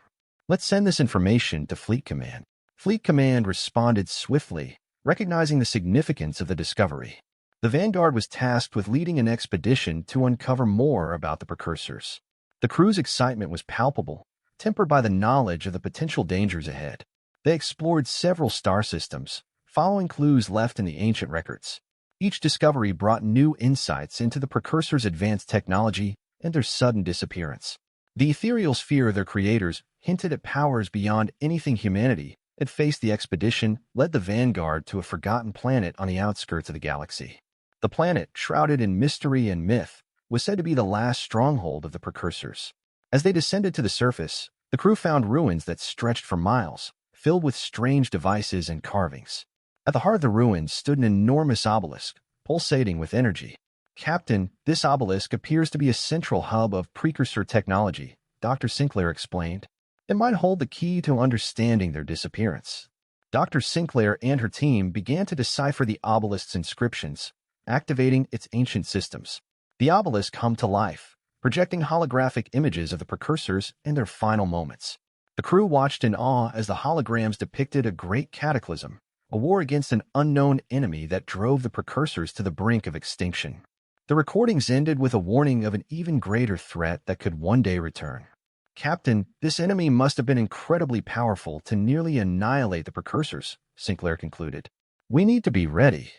"Let's send this information to Fleet Command." Fleet Command responded swiftly, recognizing the significance of the discovery. The Vanguard was tasked with leading an expedition to uncover more about the Precursors. The crew's excitement was palpable, tempered by the knowledge of the potential dangers ahead. They explored several star systems, following clues left in the ancient records. Each discovery brought new insights into the Precursors' advanced technology and their sudden disappearance. The Ethereal's fear of their creators hinted at powers beyond anything humanity had faced. The expedition led the Vanguard to a forgotten planet on the outskirts of the galaxy. The planet, shrouded in mystery and myth, was said to be the last stronghold of the Precursors. As they descended to the surface, the crew found ruins that stretched for miles, filled with strange devices and carvings. At the heart of the ruins stood an enormous obelisk, pulsating with energy. "Captain, this obelisk appears to be a central hub of precursor technology," Dr. Sinclair explained. "It might hold the key to understanding their disappearance." Dr. Sinclair and her team began to decipher the obelisk's inscriptions, activating its ancient systems. The obelisk hummed to life, projecting holographic images of the Precursors and their final moments. The crew watched in awe as the holograms depicted a great cataclysm, a war against an unknown enemy that drove the Precursors to the brink of extinction. The recordings ended with a warning of an even greater threat that could one day return. "Captain, this enemy must have been incredibly powerful to nearly annihilate the Precursors," Sinclair concluded. "We need to be ready."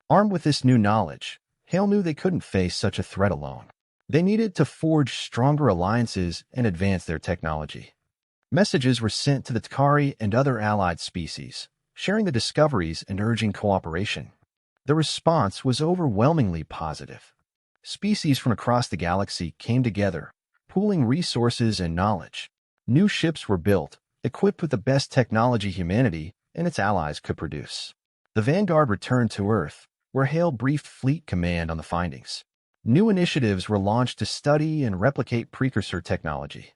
Armed with this new knowledge, Hale knew they couldn't face such a threat alone. They needed to forge stronger alliances and advance their technology. Messages were sent to the Takari and other allied species, sharing the discoveries and urging cooperation. The response was overwhelmingly positive. Species from across the galaxy came together, pooling resources and knowledge. New ships were built, equipped with the best technology humanity and its allies could produce. The Vanguard returned to Earth, where Hale briefed Fleet Command on the findings. New initiatives were launched to study and replicate precursor technology.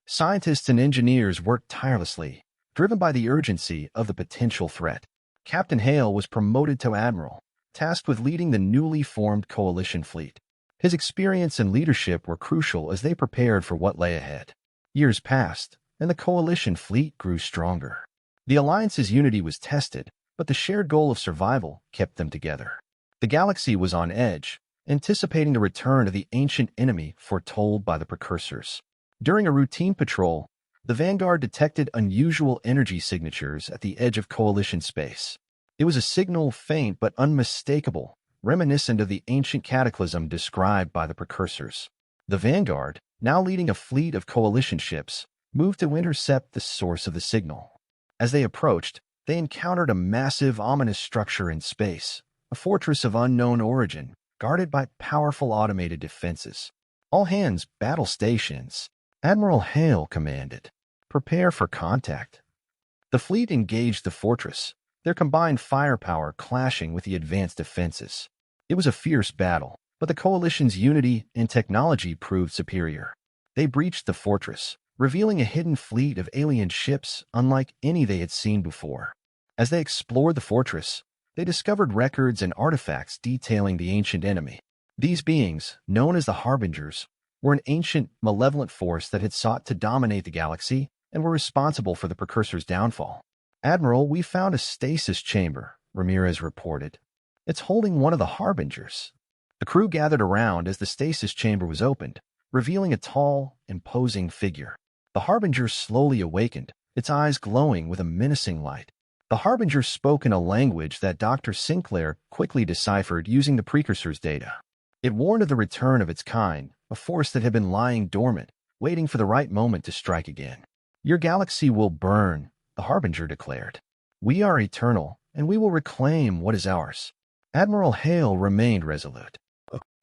Scientists and engineers worked tirelessly, driven by the urgency of the potential threat. Captain Hale was promoted to Admiral, tasked with leading the newly formed coalition fleet. His experience and leadership were crucial as they prepared for what lay ahead. Years passed, and the coalition fleet grew stronger. The alliance's unity was tested, but the shared goal of survival kept them together. The galaxy was on edge, anticipating the return of the ancient enemy foretold by the Precursors. During a routine patrol, the Vanguard detected unusual energy signatures at the edge of coalition space. It was a signal faint but unmistakable, reminiscent of the ancient cataclysm described by the Precursors. The Vanguard, now leading a fleet of coalition ships, moved to intercept the source of the signal. As they approached, they encountered a massive, ominous structure in space, a fortress of unknown origin, guarded by powerful automated defenses. "All hands, battle stations," Admiral Hale commanded. "Prepare for contact." The fleet engaged the fortress, their combined firepower clashing with the advanced defenses. It was a fierce battle, but the coalition's unity and technology proved superior. They breached the fortress, revealing a hidden fleet of alien ships unlike any they had seen before. As they explored the fortress, they discovered records and artifacts detailing the ancient enemy. These beings, known as the Harbingers, were an ancient, malevolent force that had sought to dominate the galaxy and were responsible for the Precursor's downfall. "Admiral, we found a stasis chamber," Ramirez reported. "It's holding one of the Harbingers." The crew gathered around as the stasis chamber was opened, revealing a tall, imposing figure. The Harbinger slowly awakened, its eyes glowing with a menacing light. The Harbinger spoke in a language that Dr. Sinclair quickly deciphered using the Precursor's data. It warned of the return of its kind, a force that had been lying dormant, waiting for the right moment to strike again. "Your galaxy will burn," the Harbinger declared. "We are eternal, and we will reclaim what is ours." Admiral Hale remained resolute.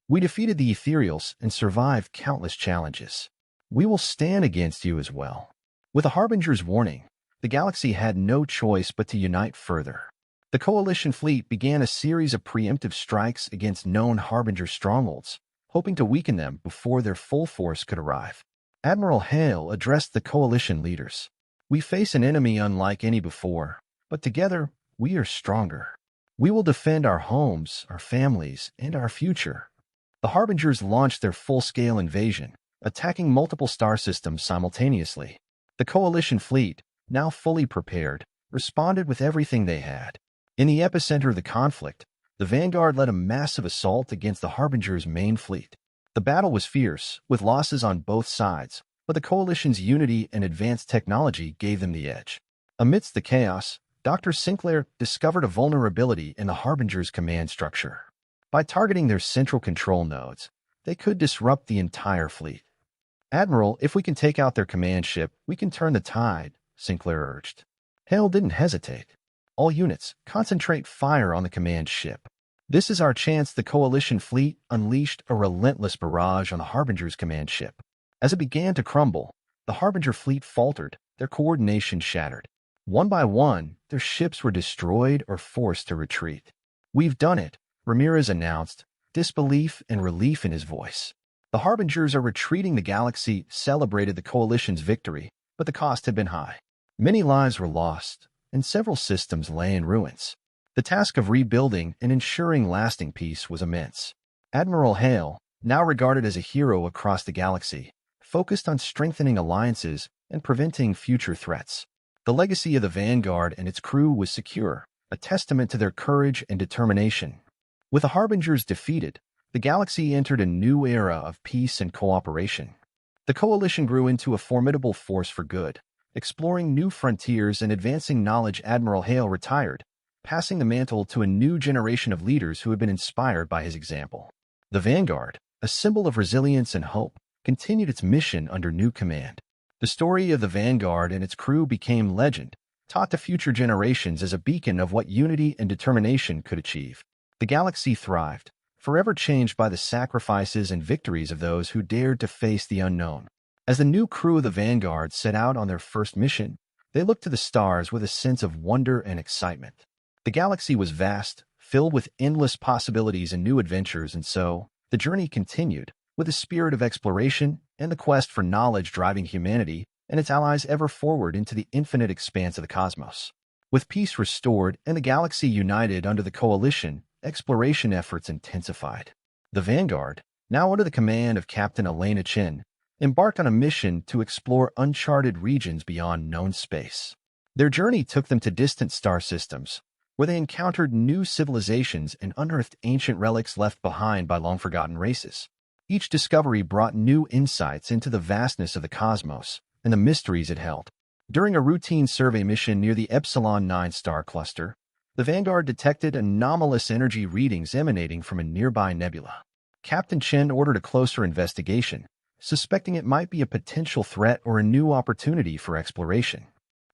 "We defeated the Ethereals and survived countless challenges. We will stand against you as well." With the Harbinger's warning, the galaxy had no choice but to unite further. The coalition fleet began a series of preemptive strikes against known Harbinger strongholds, hoping to weaken them before their full force could arrive. Admiral Hale addressed the coalition leaders. "We face an enemy unlike any before, but together we are stronger. We will defend our homes, our families, and our future." The Harbingers launched their full-scale invasion, attacking multiple star systems simultaneously. The coalition fleet, now fully prepared, responded with everything they had. In the epicenter of the conflict, the Vanguard led a massive assault against the Harbinger's main fleet. The battle was fierce, with losses on both sides, but the coalition's unity and advanced technology gave them the edge. Amidst the chaos, Dr. Sinclair discovered a vulnerability in the Harbinger's command structure. By targeting their central control nodes, they could disrupt the entire fleet. "Admiral, if we can take out their command ship, we can turn the tide," Sinclair urged. Hale didn't hesitate. "All units, concentrate fire on the command ship. This is our chance." The Coalition fleet unleashed a relentless barrage on the Harbinger's command ship. As it began to crumble, the Harbinger fleet faltered, their coordination shattered. One by one, their ships were destroyed or forced to retreat. "We've done it," Ramirez announced, disbelief and relief in his voice. "The Harbingers are retreating." The galaxy celebrated the Coalition's victory, but the cost had been high. Many lives were lost, and several systems lay in ruins. The task of rebuilding and ensuring lasting peace was immense. Admiral Hale, now regarded as a hero across the galaxy, focused on strengthening alliances and preventing future threats. The legacy of the Vanguard and its crew was secure, a testament to their courage and determination. With the Harbingers defeated, the galaxy entered a new era of peace and cooperation. The Coalition grew into a formidable force for good, exploring new frontiers and advancing knowledge. Admiral Hale retired, passing the mantle to a new generation of leaders who had been inspired by his example. The Vanguard, a symbol of resilience and hope, continued its mission under new command. The story of the Vanguard and its crew became legend, taught to future generations as a beacon of what unity and determination could achieve. The galaxy thrived, forever changed by the sacrifices and victories of those who dared to face the unknown. As the new crew of the Vanguard set out on their first mission, they looked to the stars with a sense of wonder and excitement. The galaxy was vast, filled with endless possibilities and new adventures, and so the journey continued, with a spirit of exploration and the quest for knowledge driving humanity and its allies ever forward into the infinite expanse of the cosmos. With peace restored and the galaxy united under the Coalition, exploration efforts intensified. The Vanguard, now under the command of Captain Elena Chen, embarked on a mission to explore uncharted regions beyond known space. Their journey took them to distant star systems, where they encountered new civilizations and unearthed ancient relics left behind by long-forgotten races. Each discovery brought new insights into the vastness of the cosmos and the mysteries it held. During a routine survey mission near the Epsilon 9 star cluster, the Vanguard detected anomalous energy readings emanating from a nearby nebula. Captain Chen ordered a closer investigation, suspecting it might be a potential threat or a new opportunity for exploration.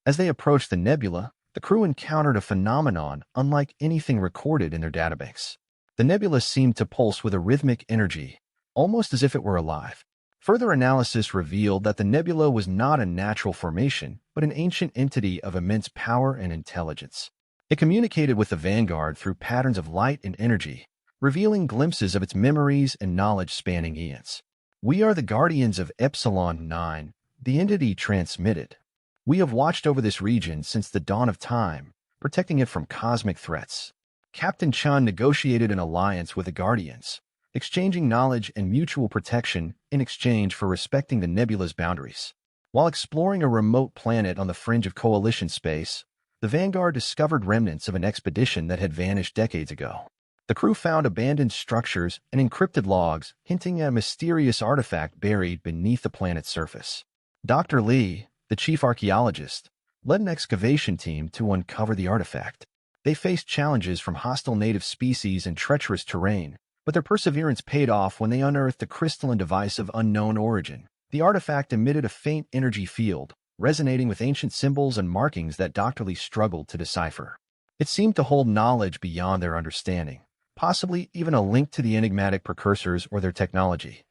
As they approached the nebula, the crew encountered a phenomenon unlike anything recorded in their database. The nebula seemed to pulse with a rhythmic energy, almost as if it were alive. Further analysis revealed that the nebula was not a natural formation, but an ancient entity of immense power and intelligence. It communicated with the Vanguard through patterns of light and energy, revealing glimpses of its memories and knowledge spanning eons. "We are the guardians of Epsilon 9, the entity transmitted. We have watched over this region since the dawn of time, protecting it from cosmic threats." Captain Chen negotiated an alliance with the Guardians, exchanging knowledge and mutual protection in exchange for respecting the nebula's boundaries. While exploring a remote planet on the fringe of Coalition space, the Vanguard discovered remnants of an expedition that had vanished decades ago. The crew found abandoned structures and encrypted logs hinting at a mysterious artifact buried beneath the planet's surface. Dr. Lee, the chief archaeologist, led an excavation team to uncover the artifact. They faced challenges from hostile native species and treacherous terrain, but their perseverance paid off when they unearthed a crystalline device of unknown origin. The artifact emitted a faint energy field, resonating with ancient symbols and markings that Dr. Lee struggled to decipher. It seemed to hold knowledge beyond their understanding, possibly even a link to the enigmatic precursors or their technology.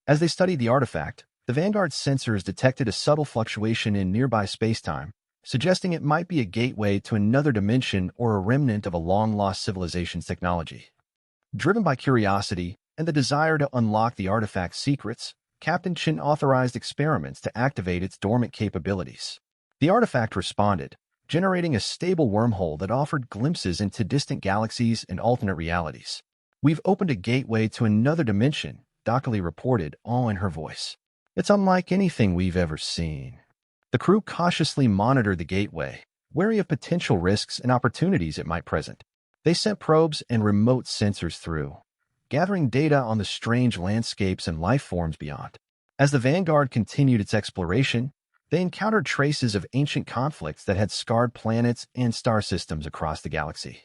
As they studied the artifact, the Vanguard's sensors detected a subtle fluctuation in nearby spacetime, suggesting it might be a gateway to another dimension or a remnant of a long-lost civilization's technology. Driven by curiosity and the desire to unlock the artifact's secrets, Captain Chen authorized experiments to activate its dormant capabilities. The artifact responded, generating a stable wormhole that offered glimpses into distant galaxies and alternate realities. "We've opened a gateway to another dimension," Dr. Lee reported, awe in her voice. "It's unlike anything we've ever seen." The crew cautiously monitored the gateway, wary of potential risks and opportunities it might present. They sent probes and remote sensors through, gathering data on the strange landscapes and life forms beyond. As the Vanguard continued its exploration, they encountered traces of ancient conflicts that had scarred planets and star systems across the galaxy.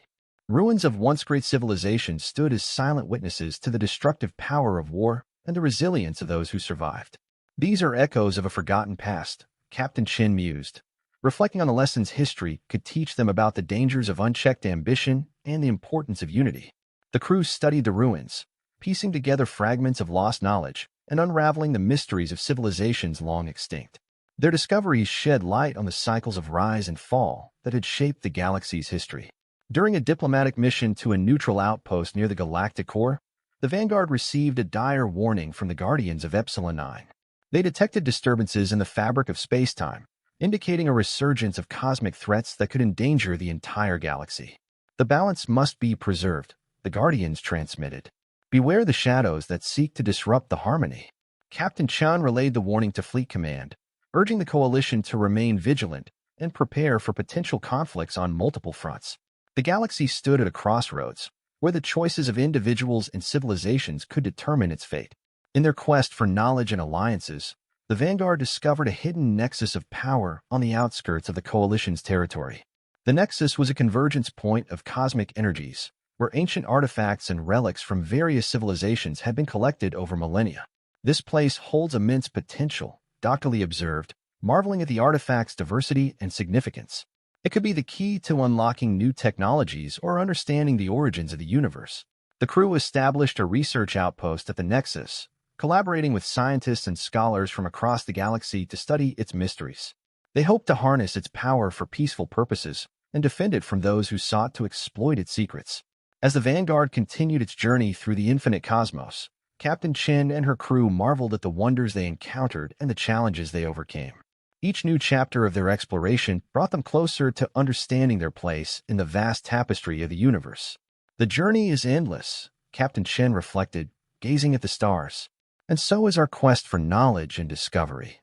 Ruins of once great civilizations stood as silent witnesses to the destructive power of war and the resilience of those who survived. These are echoes of a forgotten past, Captain Chin mused, reflecting on the lessons history could teach them about the dangers of unchecked ambition and the importance of unity. The crew studied the ruins, piecing together fragments of lost knowledge and unraveling the mysteries of civilizations long extinct. Their discoveries shed light on the cycles of rise and fall that had shaped the galaxy's history. During a diplomatic mission to a neutral outpost near the galactic core, the Vanguard received a dire warning from the Guardians of Epsilon 9. They detected disturbances in the fabric of space-time, indicating a resurgence of cosmic threats that could endanger the entire galaxy. The balance must be preserved, the Guardians transmitted. Beware the shadows that seek to disrupt the harmony. Captain Chan relayed the warning to Fleet Command, urging the coalition to remain vigilant and prepare for potential conflicts on multiple fronts. The galaxy stood at a crossroads, where the choices of individuals and civilizations could determine its fate. In their quest for knowledge and alliances, the Vanguard discovered a hidden nexus of power on the outskirts of the Coalition's territory. The nexus was a convergence point of cosmic energies, where ancient artifacts and relics from various civilizations had been collected over millennia. This place holds immense potential, Dr. Lee observed, marveling at the artifact's diversity and significance. It could be the key to unlocking new technologies or understanding the origins of the universe. The crew established a research outpost at the Nexus, collaborating with scientists and scholars from across the galaxy to study its mysteries. They hoped to harness its power for peaceful purposes and defend it from those who sought to exploit its secrets. As the Vanguard continued its journey through the infinite cosmos, Captain Chin and her crew marveled at the wonders they encountered and the challenges they overcame. Each new chapter of their exploration brought them closer to understanding their place in the vast tapestry of the universe. The journey is endless, Captain Chen reflected, gazing at the stars. And so is our quest for knowledge and discovery.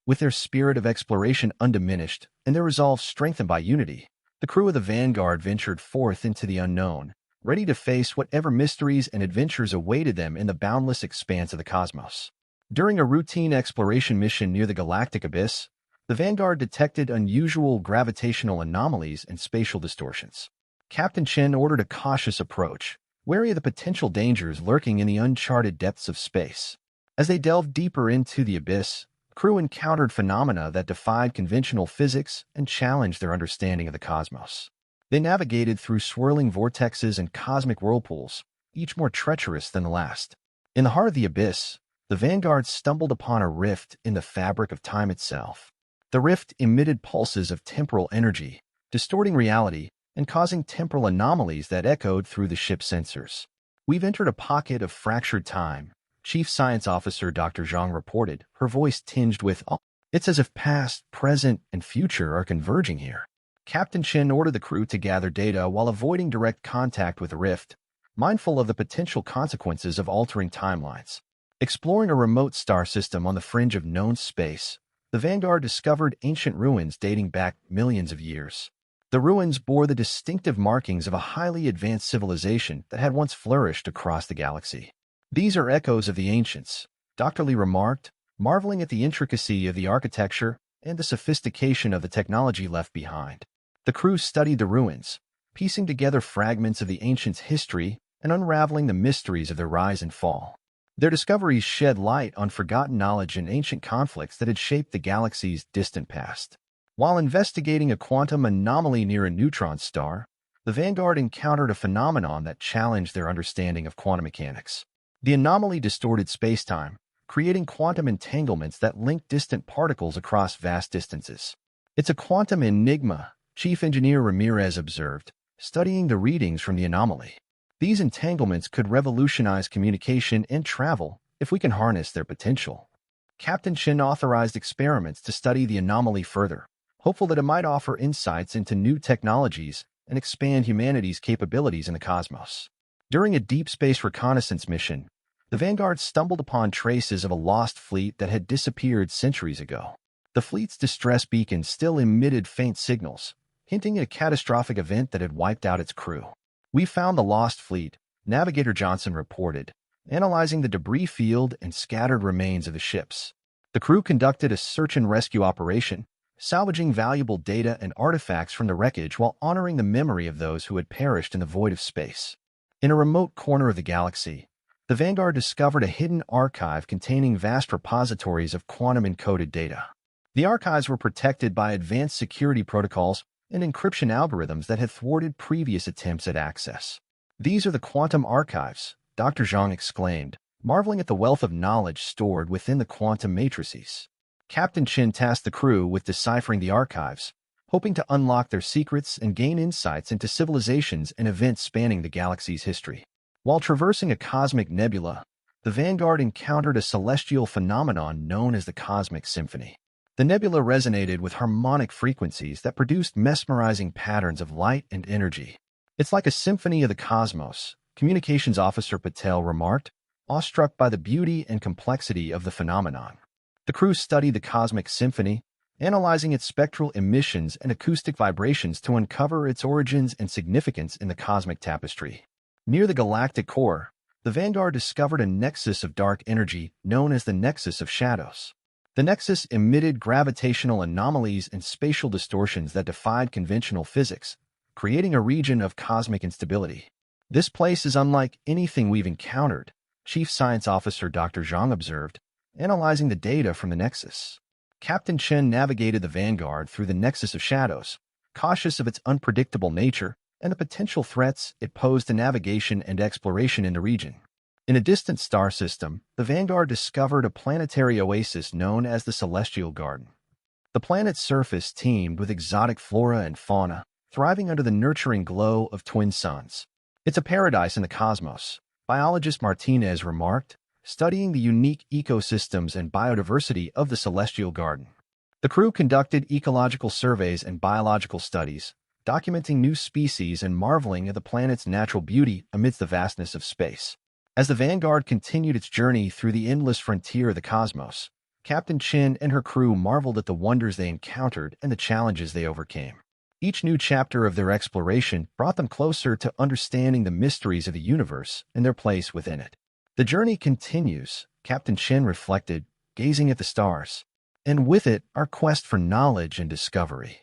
With their spirit of exploration undiminished and their resolve strengthened by unity, the crew of the Vanguard ventured forth into the unknown, ready to face whatever mysteries and adventures awaited them in the boundless expanse of the cosmos. During a routine exploration mission near the galactic abyss, the Vanguard detected unusual gravitational anomalies and spatial distortions. Captain Chen ordered a cautious approach, wary of the potential dangers lurking in the uncharted depths of space. As they delved deeper into the abyss, crew encountered phenomena that defied conventional physics and challenged their understanding of the cosmos. They navigated through swirling vortexes and cosmic whirlpools, each more treacherous than the last. In the heart of the abyss, the Vanguard stumbled upon a rift in the fabric of time itself. The rift emitted pulses of temporal energy, distorting reality and causing temporal anomalies that echoed through the ship's sensors. "We've entered a pocket of fractured time," Chief Science Officer Dr. Zhang reported, her voice tinged with awe. "It's as if past, present, and future are converging here." Captain Chen ordered the crew to gather data while avoiding direct contact with the rift, mindful of the potential consequences of altering timelines. Exploring a remote star system on the fringe of known space, the Vanguard discovered ancient ruins dating back millions of years. The ruins bore the distinctive markings of a highly advanced civilization that had once flourished across the galaxy. "These are echoes of the ancients," Dr. Lee remarked, marveling at the intricacy of the architecture and the sophistication of the technology left behind. The crew studied the ruins, piecing together fragments of the ancients' history and unraveling the mysteries of their rise and fall. Their discoveries shed light on forgotten knowledge and ancient conflicts that had shaped the galaxy's distant past. While investigating a quantum anomaly near a neutron star, the Vanguard encountered a phenomenon that challenged their understanding of quantum mechanics. The anomaly distorted spacetime, creating quantum entanglements that linked distant particles across vast distances. "It's a quantum enigma," Chief Engineer Ramirez observed, studying the readings from the anomaly. "These entanglements could revolutionize communication and travel if we can harness their potential." Captain Chen authorized experiments to study the anomaly further, hopeful that it might offer insights into new technologies and expand humanity's capabilities in the cosmos. During a deep space reconnaissance mission, the Vanguard stumbled upon traces of a lost fleet that had disappeared centuries ago. The fleet's distress beacon still emitted faint signals, hinting at a catastrophic event that had wiped out its crew. "We found the lost fleet," Navigator Johnson reported, analyzing the debris field and scattered remains of the ships. The crew conducted a search and rescue operation, salvaging valuable data and artifacts from the wreckage while honoring the memory of those who had perished in the void of space. In a remote corner of the galaxy, the Vanguard discovered a hidden archive containing vast repositories of quantum-encoded data. The archives were protected by advanced security protocols and encryption algorithms that had thwarted previous attempts at access. "These are the quantum archives," Dr. Zhang exclaimed, marveling at the wealth of knowledge stored within the quantum matrices. Captain Chen tasked the crew with deciphering the archives, hoping to unlock their secrets and gain insights into civilizations and events spanning the galaxy's history. While traversing a cosmic nebula, the Vanguard encountered a celestial phenomenon known as the Cosmic Symphony. The nebula resonated with harmonic frequencies that produced mesmerizing patterns of light and energy. "It's like a symphony of the cosmos," Communications Officer Patel remarked, awestruck by the beauty and complexity of the phenomenon. The crew studied the Cosmic Symphony, analyzing its spectral emissions and acoustic vibrations to uncover its origins and significance in the cosmic tapestry. Near the galactic core, the Vanguard discovered a nexus of dark energy known as the Nexus of Shadows. The nexus emitted gravitational anomalies and spatial distortions that defied conventional physics, creating a region of cosmic instability. "This place is unlike anything we've encountered," Chief Science Officer Dr. Zhang observed, analyzing the data from the nexus. Captain Chen navigated the Vanguard through the Nexus of Shadows, cautious of its unpredictable nature and the potential threats it posed to navigation and exploration in the region. In a distant star system, the Vanguard discovered a planetary oasis known as the Celestial Garden. The planet's surface teemed with exotic flora and fauna, thriving under the nurturing glow of twin suns. "It's a paradise in the cosmos," biologist Martinez remarked, studying the unique ecosystems and biodiversity of the Celestial Garden. The crew conducted ecological surveys and biological studies, documenting new species and marveling at the planet's natural beauty amidst the vastness of space. As the Vanguard continued its journey through the endless frontier of the cosmos, Captain Chen and her crew marveled at the wonders they encountered and the challenges they overcame. Each new chapter of their exploration brought them closer to understanding the mysteries of the universe and their place within it. "The journey continues," Captain Chen reflected, gazing at the stars. "And with it, our quest for knowledge and discovery."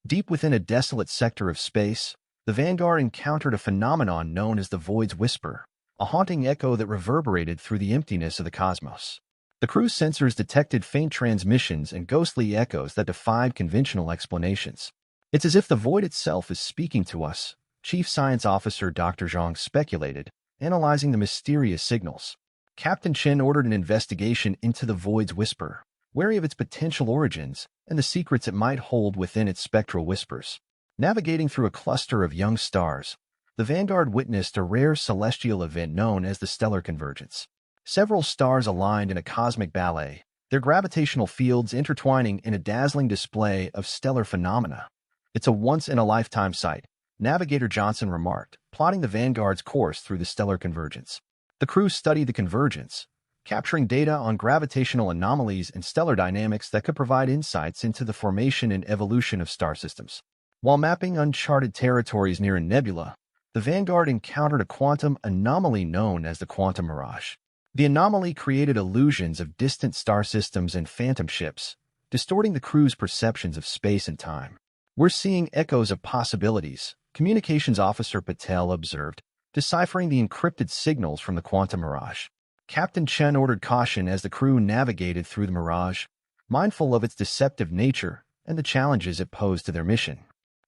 Deep within a desolate sector of space, the Vanguard encountered a phenomenon known as the Void's Whisper, a haunting echo that reverberated through the emptiness of the cosmos. The crew's sensors detected faint transmissions and ghostly echoes that defied conventional explanations. "It's as if the void itself is speaking to us," Chief Science Officer Dr. Zhang speculated, analyzing the mysterious signals. Captain Chen ordered an investigation into the Void's Whisper, wary of its potential origins and the secrets it might hold within its spectral whispers. Navigating through a cluster of young stars, the Vanguard witnessed a rare celestial event known as the stellar convergence. Several stars aligned in a cosmic ballet, their gravitational fields intertwining in a dazzling display of stellar phenomena. "It's a once-in-a-lifetime sight," Navigator Johnson remarked, plotting the Vanguard's course through the stellar convergence. The crew studied the convergence, capturing data on gravitational anomalies and stellar dynamics that could provide insights into the formation and evolution of star systems. While mapping uncharted territories near a nebula, the Vanguard encountered a quantum anomaly known as the quantum mirage. The anomaly created illusions of distant star systems and phantom ships, distorting the crew's perceptions of space and time. "We're seeing echoes of possibilities," Communications Officer Patel observed, deciphering the encrypted signals from the quantum mirage. Captain Chen ordered caution as the crew navigated through the mirage, mindful of its deceptive nature and the challenges it posed to their mission.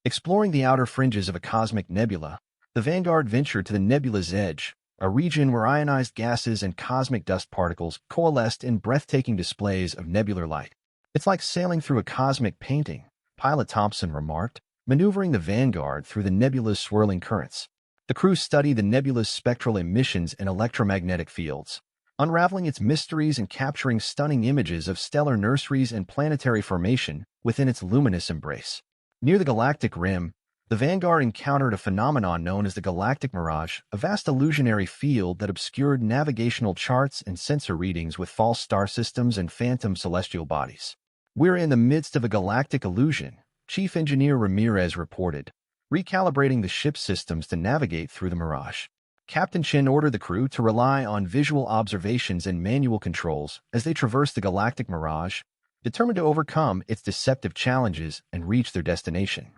Exploring the outer fringes of a cosmic nebula, the Vanguard ventured to the nebula's edge, a region where ionized gases and cosmic dust particles coalesced in breathtaking displays of nebular light. "It's like sailing through a cosmic painting," Pilot Thompson remarked, maneuvering the Vanguard through the nebula's swirling currents. The crew studied the nebula's spectral emissions and electromagnetic fields, unraveling its mysteries and capturing stunning images of stellar nurseries and planetary formation within its luminous embrace. Near the galactic rim, the Vanguard encountered a phenomenon known as the galactic mirage, a vast illusionary field that obscured navigational charts and sensor readings with false star systems and phantom celestial bodies. "We're in the midst of a galactic illusion," Chief Engineer Ramirez reported, recalibrating the ship's systems to navigate through the mirage. Captain Chen ordered the crew to rely on visual observations and manual controls as they traversed the galactic mirage, determined to overcome its deceptive challenges and reach their destination.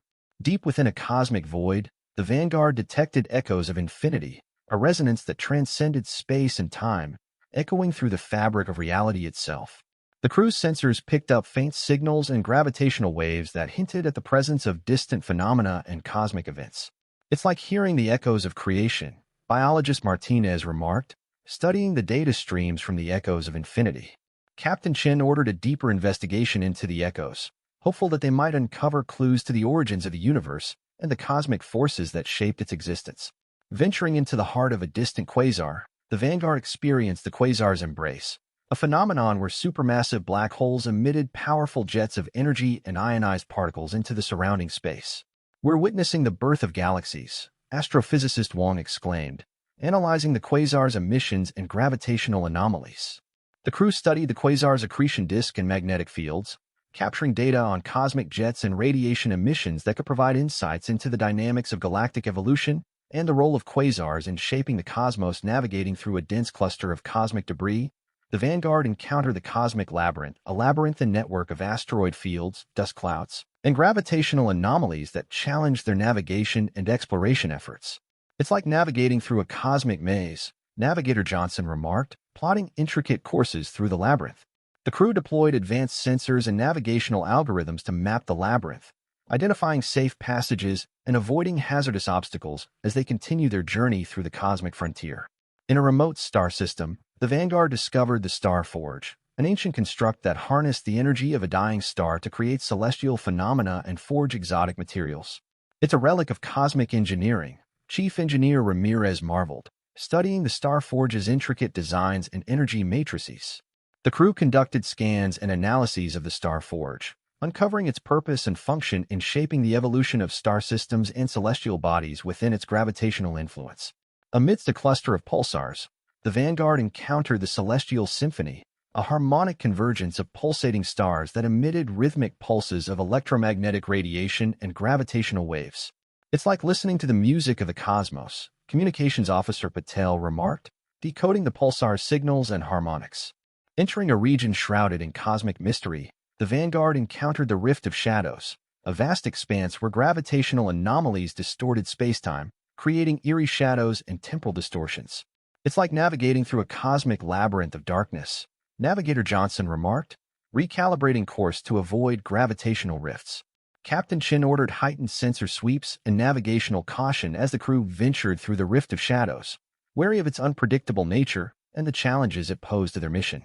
Deep within a cosmic void, the Vanguard detected echoes of infinity, a resonance that transcended space and time, echoing through the fabric of reality itself. The crew's sensors picked up faint signals and gravitational waves that hinted at the presence of distant phenomena and cosmic events. It's like hearing the echoes of creation, biologist Martinez remarked, studying the data streams from the echoes of infinity. Captain Chen ordered a deeper investigation into the echoes, hopeful that they might uncover clues to the origins of the universe and the cosmic forces that shaped its existence. Venturing into the heart of a distant quasar, the Vanguard experienced the quasar's embrace, a phenomenon where supermassive black holes emitted powerful jets of energy and ionized particles into the surrounding space. "We're witnessing the birth of galaxies," astrophysicist Wang exclaimed, analyzing the quasar's emissions and gravitational anomalies. The crew studied the quasar's accretion disk and magnetic fields, capturing data on cosmic jets and radiation emissions that could provide insights into the dynamics of galactic evolution and the role of quasars in shaping the cosmos. Navigating through a dense cluster of cosmic debris, the Vanguard encountered the cosmic labyrinth, a labyrinthine network of asteroid fields, dust clouds, and gravitational anomalies that challenged their navigation and exploration efforts. "It's like navigating through a cosmic maze," Navigator Johnson remarked, plotting intricate courses through the labyrinth. The crew deployed advanced sensors and navigational algorithms to map the labyrinth, identifying safe passages and avoiding hazardous obstacles as they continue their journey through the cosmic frontier. In a remote star system, the Vanguard discovered the Star Forge, an ancient construct that harnessed the energy of a dying star to create celestial phenomena and forge exotic materials. "It's a relic of cosmic engineering," Chief Engineer Ramirez marveled, studying the Star Forge's intricate designs and energy matrices. The crew conducted scans and analyses of the Star Forge, uncovering its purpose and function in shaping the evolution of star systems and celestial bodies within its gravitational influence. Amidst a cluster of pulsars, the Vanguard encountered the Celestial Symphony, a harmonic convergence of pulsating stars that emitted rhythmic pulses of electromagnetic radiation and gravitational waves. "It's like listening to the music of the cosmos," Communications Officer Patel remarked, decoding the pulsar signals and harmonics. Entering a region shrouded in cosmic mystery, the Vanguard encountered the Rift of Shadows, a vast expanse where gravitational anomalies distorted spacetime, creating eerie shadows and temporal distortions. "It's like navigating through a cosmic labyrinth of darkness," Navigator Johnson remarked, recalibrating course to avoid gravitational rifts. Captain Chen ordered heightened sensor sweeps and navigational caution as the crew ventured through the Rift of Shadows, wary of its unpredictable nature and the challenges it posed to their mission.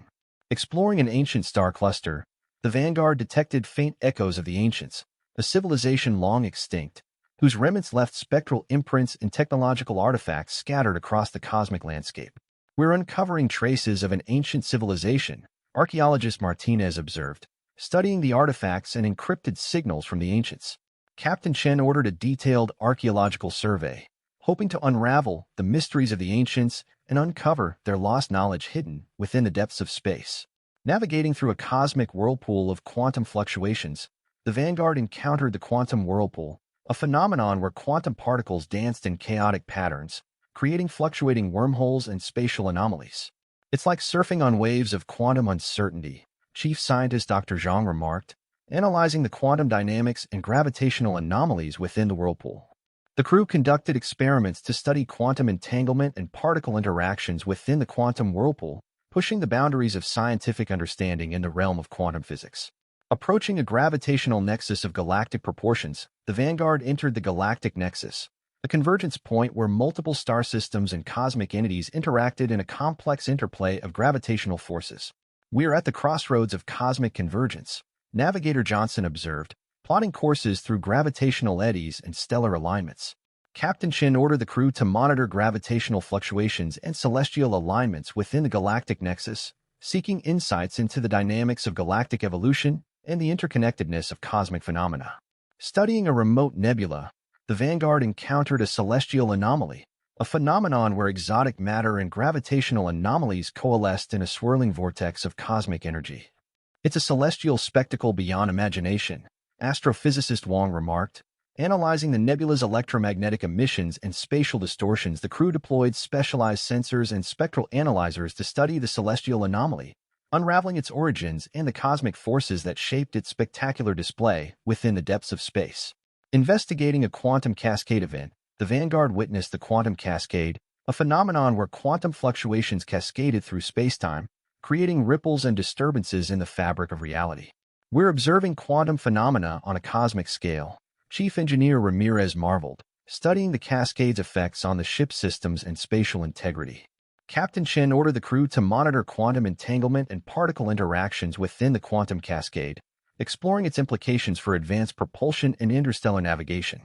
Exploring an ancient star cluster, the Vanguard detected faint echoes of the Ancients, a civilization long extinct, whose remnants left spectral imprints and technological artifacts scattered across the cosmic landscape. "We're uncovering traces of an ancient civilization," archaeologist Martinez observed, studying the artifacts and encrypted signals from the Ancients. Captain Chen ordered a detailed archaeological survey, hoping to unravel the mysteries of the Ancients and uncover their lost knowledge hidden within the depths of space. Navigating through a cosmic whirlpool of quantum fluctuations, the Vanguard encountered the quantum whirlpool, a phenomenon where quantum particles danced in chaotic patterns, creating fluctuating wormholes and spatial anomalies. "It's like surfing on waves of quantum uncertainty," Chief Scientist Dr. Zhang remarked, analyzing the quantum dynamics and gravitational anomalies within the whirlpool. The crew conducted experiments to study quantum entanglement and particle interactions within the quantum whirlpool, pushing the boundaries of scientific understanding in the realm of quantum physics. Approaching a gravitational nexus of galactic proportions, the Vanguard entered the galactic nexus, a convergence point where multiple star systems and cosmic entities interacted in a complex interplay of gravitational forces. "We're at the crossroads of cosmic convergence," Navigator Johnson observed, plotting courses through gravitational eddies and stellar alignments. Captain Chen ordered the crew to monitor gravitational fluctuations and celestial alignments within the galactic nexus, seeking insights into the dynamics of galactic evolution and the interconnectedness of cosmic phenomena. Studying a remote nebula, the Vanguard encountered a celestial anomaly, a phenomenon where exotic matter and gravitational anomalies coalesced in a swirling vortex of cosmic energy. "It's a celestial spectacle beyond imagination," astrophysicist Wang remarked. Analyzing the nebula's electromagnetic emissions and spatial distortions, the crew deployed specialized sensors and spectral analyzers to study the celestial anomaly, unraveling its origins and the cosmic forces that shaped its spectacular display within the depths of space. Investigating a quantum cascade event, the Vanguard witnessed the quantum cascade, a phenomenon where quantum fluctuations cascaded through spacetime, creating ripples and disturbances in the fabric of reality. "We're observing quantum phenomena on a cosmic scale," Chief Engineer Ramirez marveled, studying the cascade's effects on the ship's systems and spatial integrity. Captain Chen ordered the crew to monitor quantum entanglement and particle interactions within the quantum cascade, exploring its implications for advanced propulsion and interstellar navigation.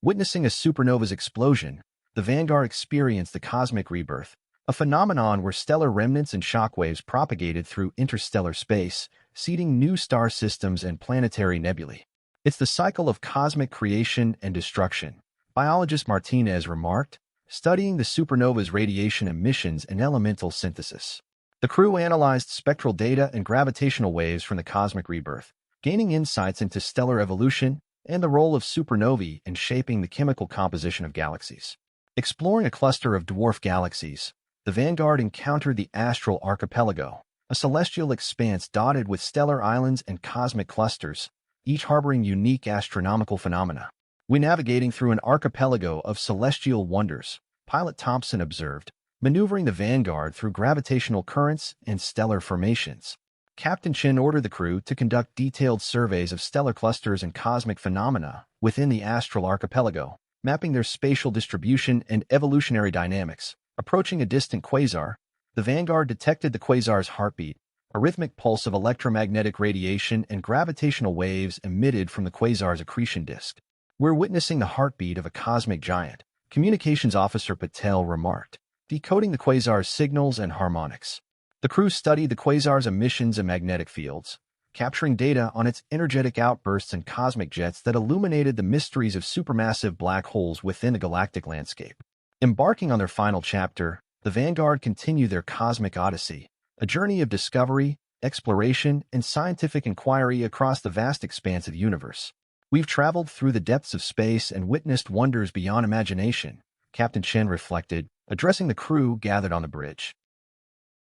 Witnessing a supernova's explosion, the Vanguard experienced the cosmic rebirth, a phenomenon where stellar remnants and shockwaves propagated through interstellar space, seeding new star systems and planetary nebulae. "It's the cycle of cosmic creation and destruction," biologist Martinez remarked, studying the supernova's radiation emissions and elemental synthesis. The crew analyzed spectral data and gravitational waves from the cosmic rebirth, gaining insights into stellar evolution and the role of supernovae in shaping the chemical composition of galaxies. Exploring a cluster of dwarf galaxies, the Vanguard encountered the Astral Archipelago, a celestial expanse dotted with stellar islands and cosmic clusters, each harboring unique astronomical phenomena. "We're navigating through an archipelago of celestial wonders," Pilot Thompson observed, maneuvering the Vanguard through gravitational currents and stellar formations. Captain Chen ordered the crew to conduct detailed surveys of stellar clusters and cosmic phenomena within the Astral Archipelago, mapping their spatial distribution and evolutionary dynamics. Approaching a distant quasar, the Vanguard detected the quasar's heartbeat, a rhythmic pulse of electromagnetic radiation and gravitational waves emitted from the quasar's accretion disk. "We're witnessing the heartbeat of a cosmic giant," Communications Officer Patel remarked, decoding the quasar's signals and harmonics. The crew studied the quasar's emissions and magnetic fields, capturing data on its energetic outbursts and cosmic jets that illuminated the mysteries of supermassive black holes within the galactic landscape. Embarking on their final chapter, the Vanguard continued their cosmic odyssey, a journey of discovery, exploration, and scientific inquiry across the vast expanse of the universe. "We've traveled through the depths of space and witnessed wonders beyond imagination," Captain Chen reflected, addressing the crew gathered on the bridge.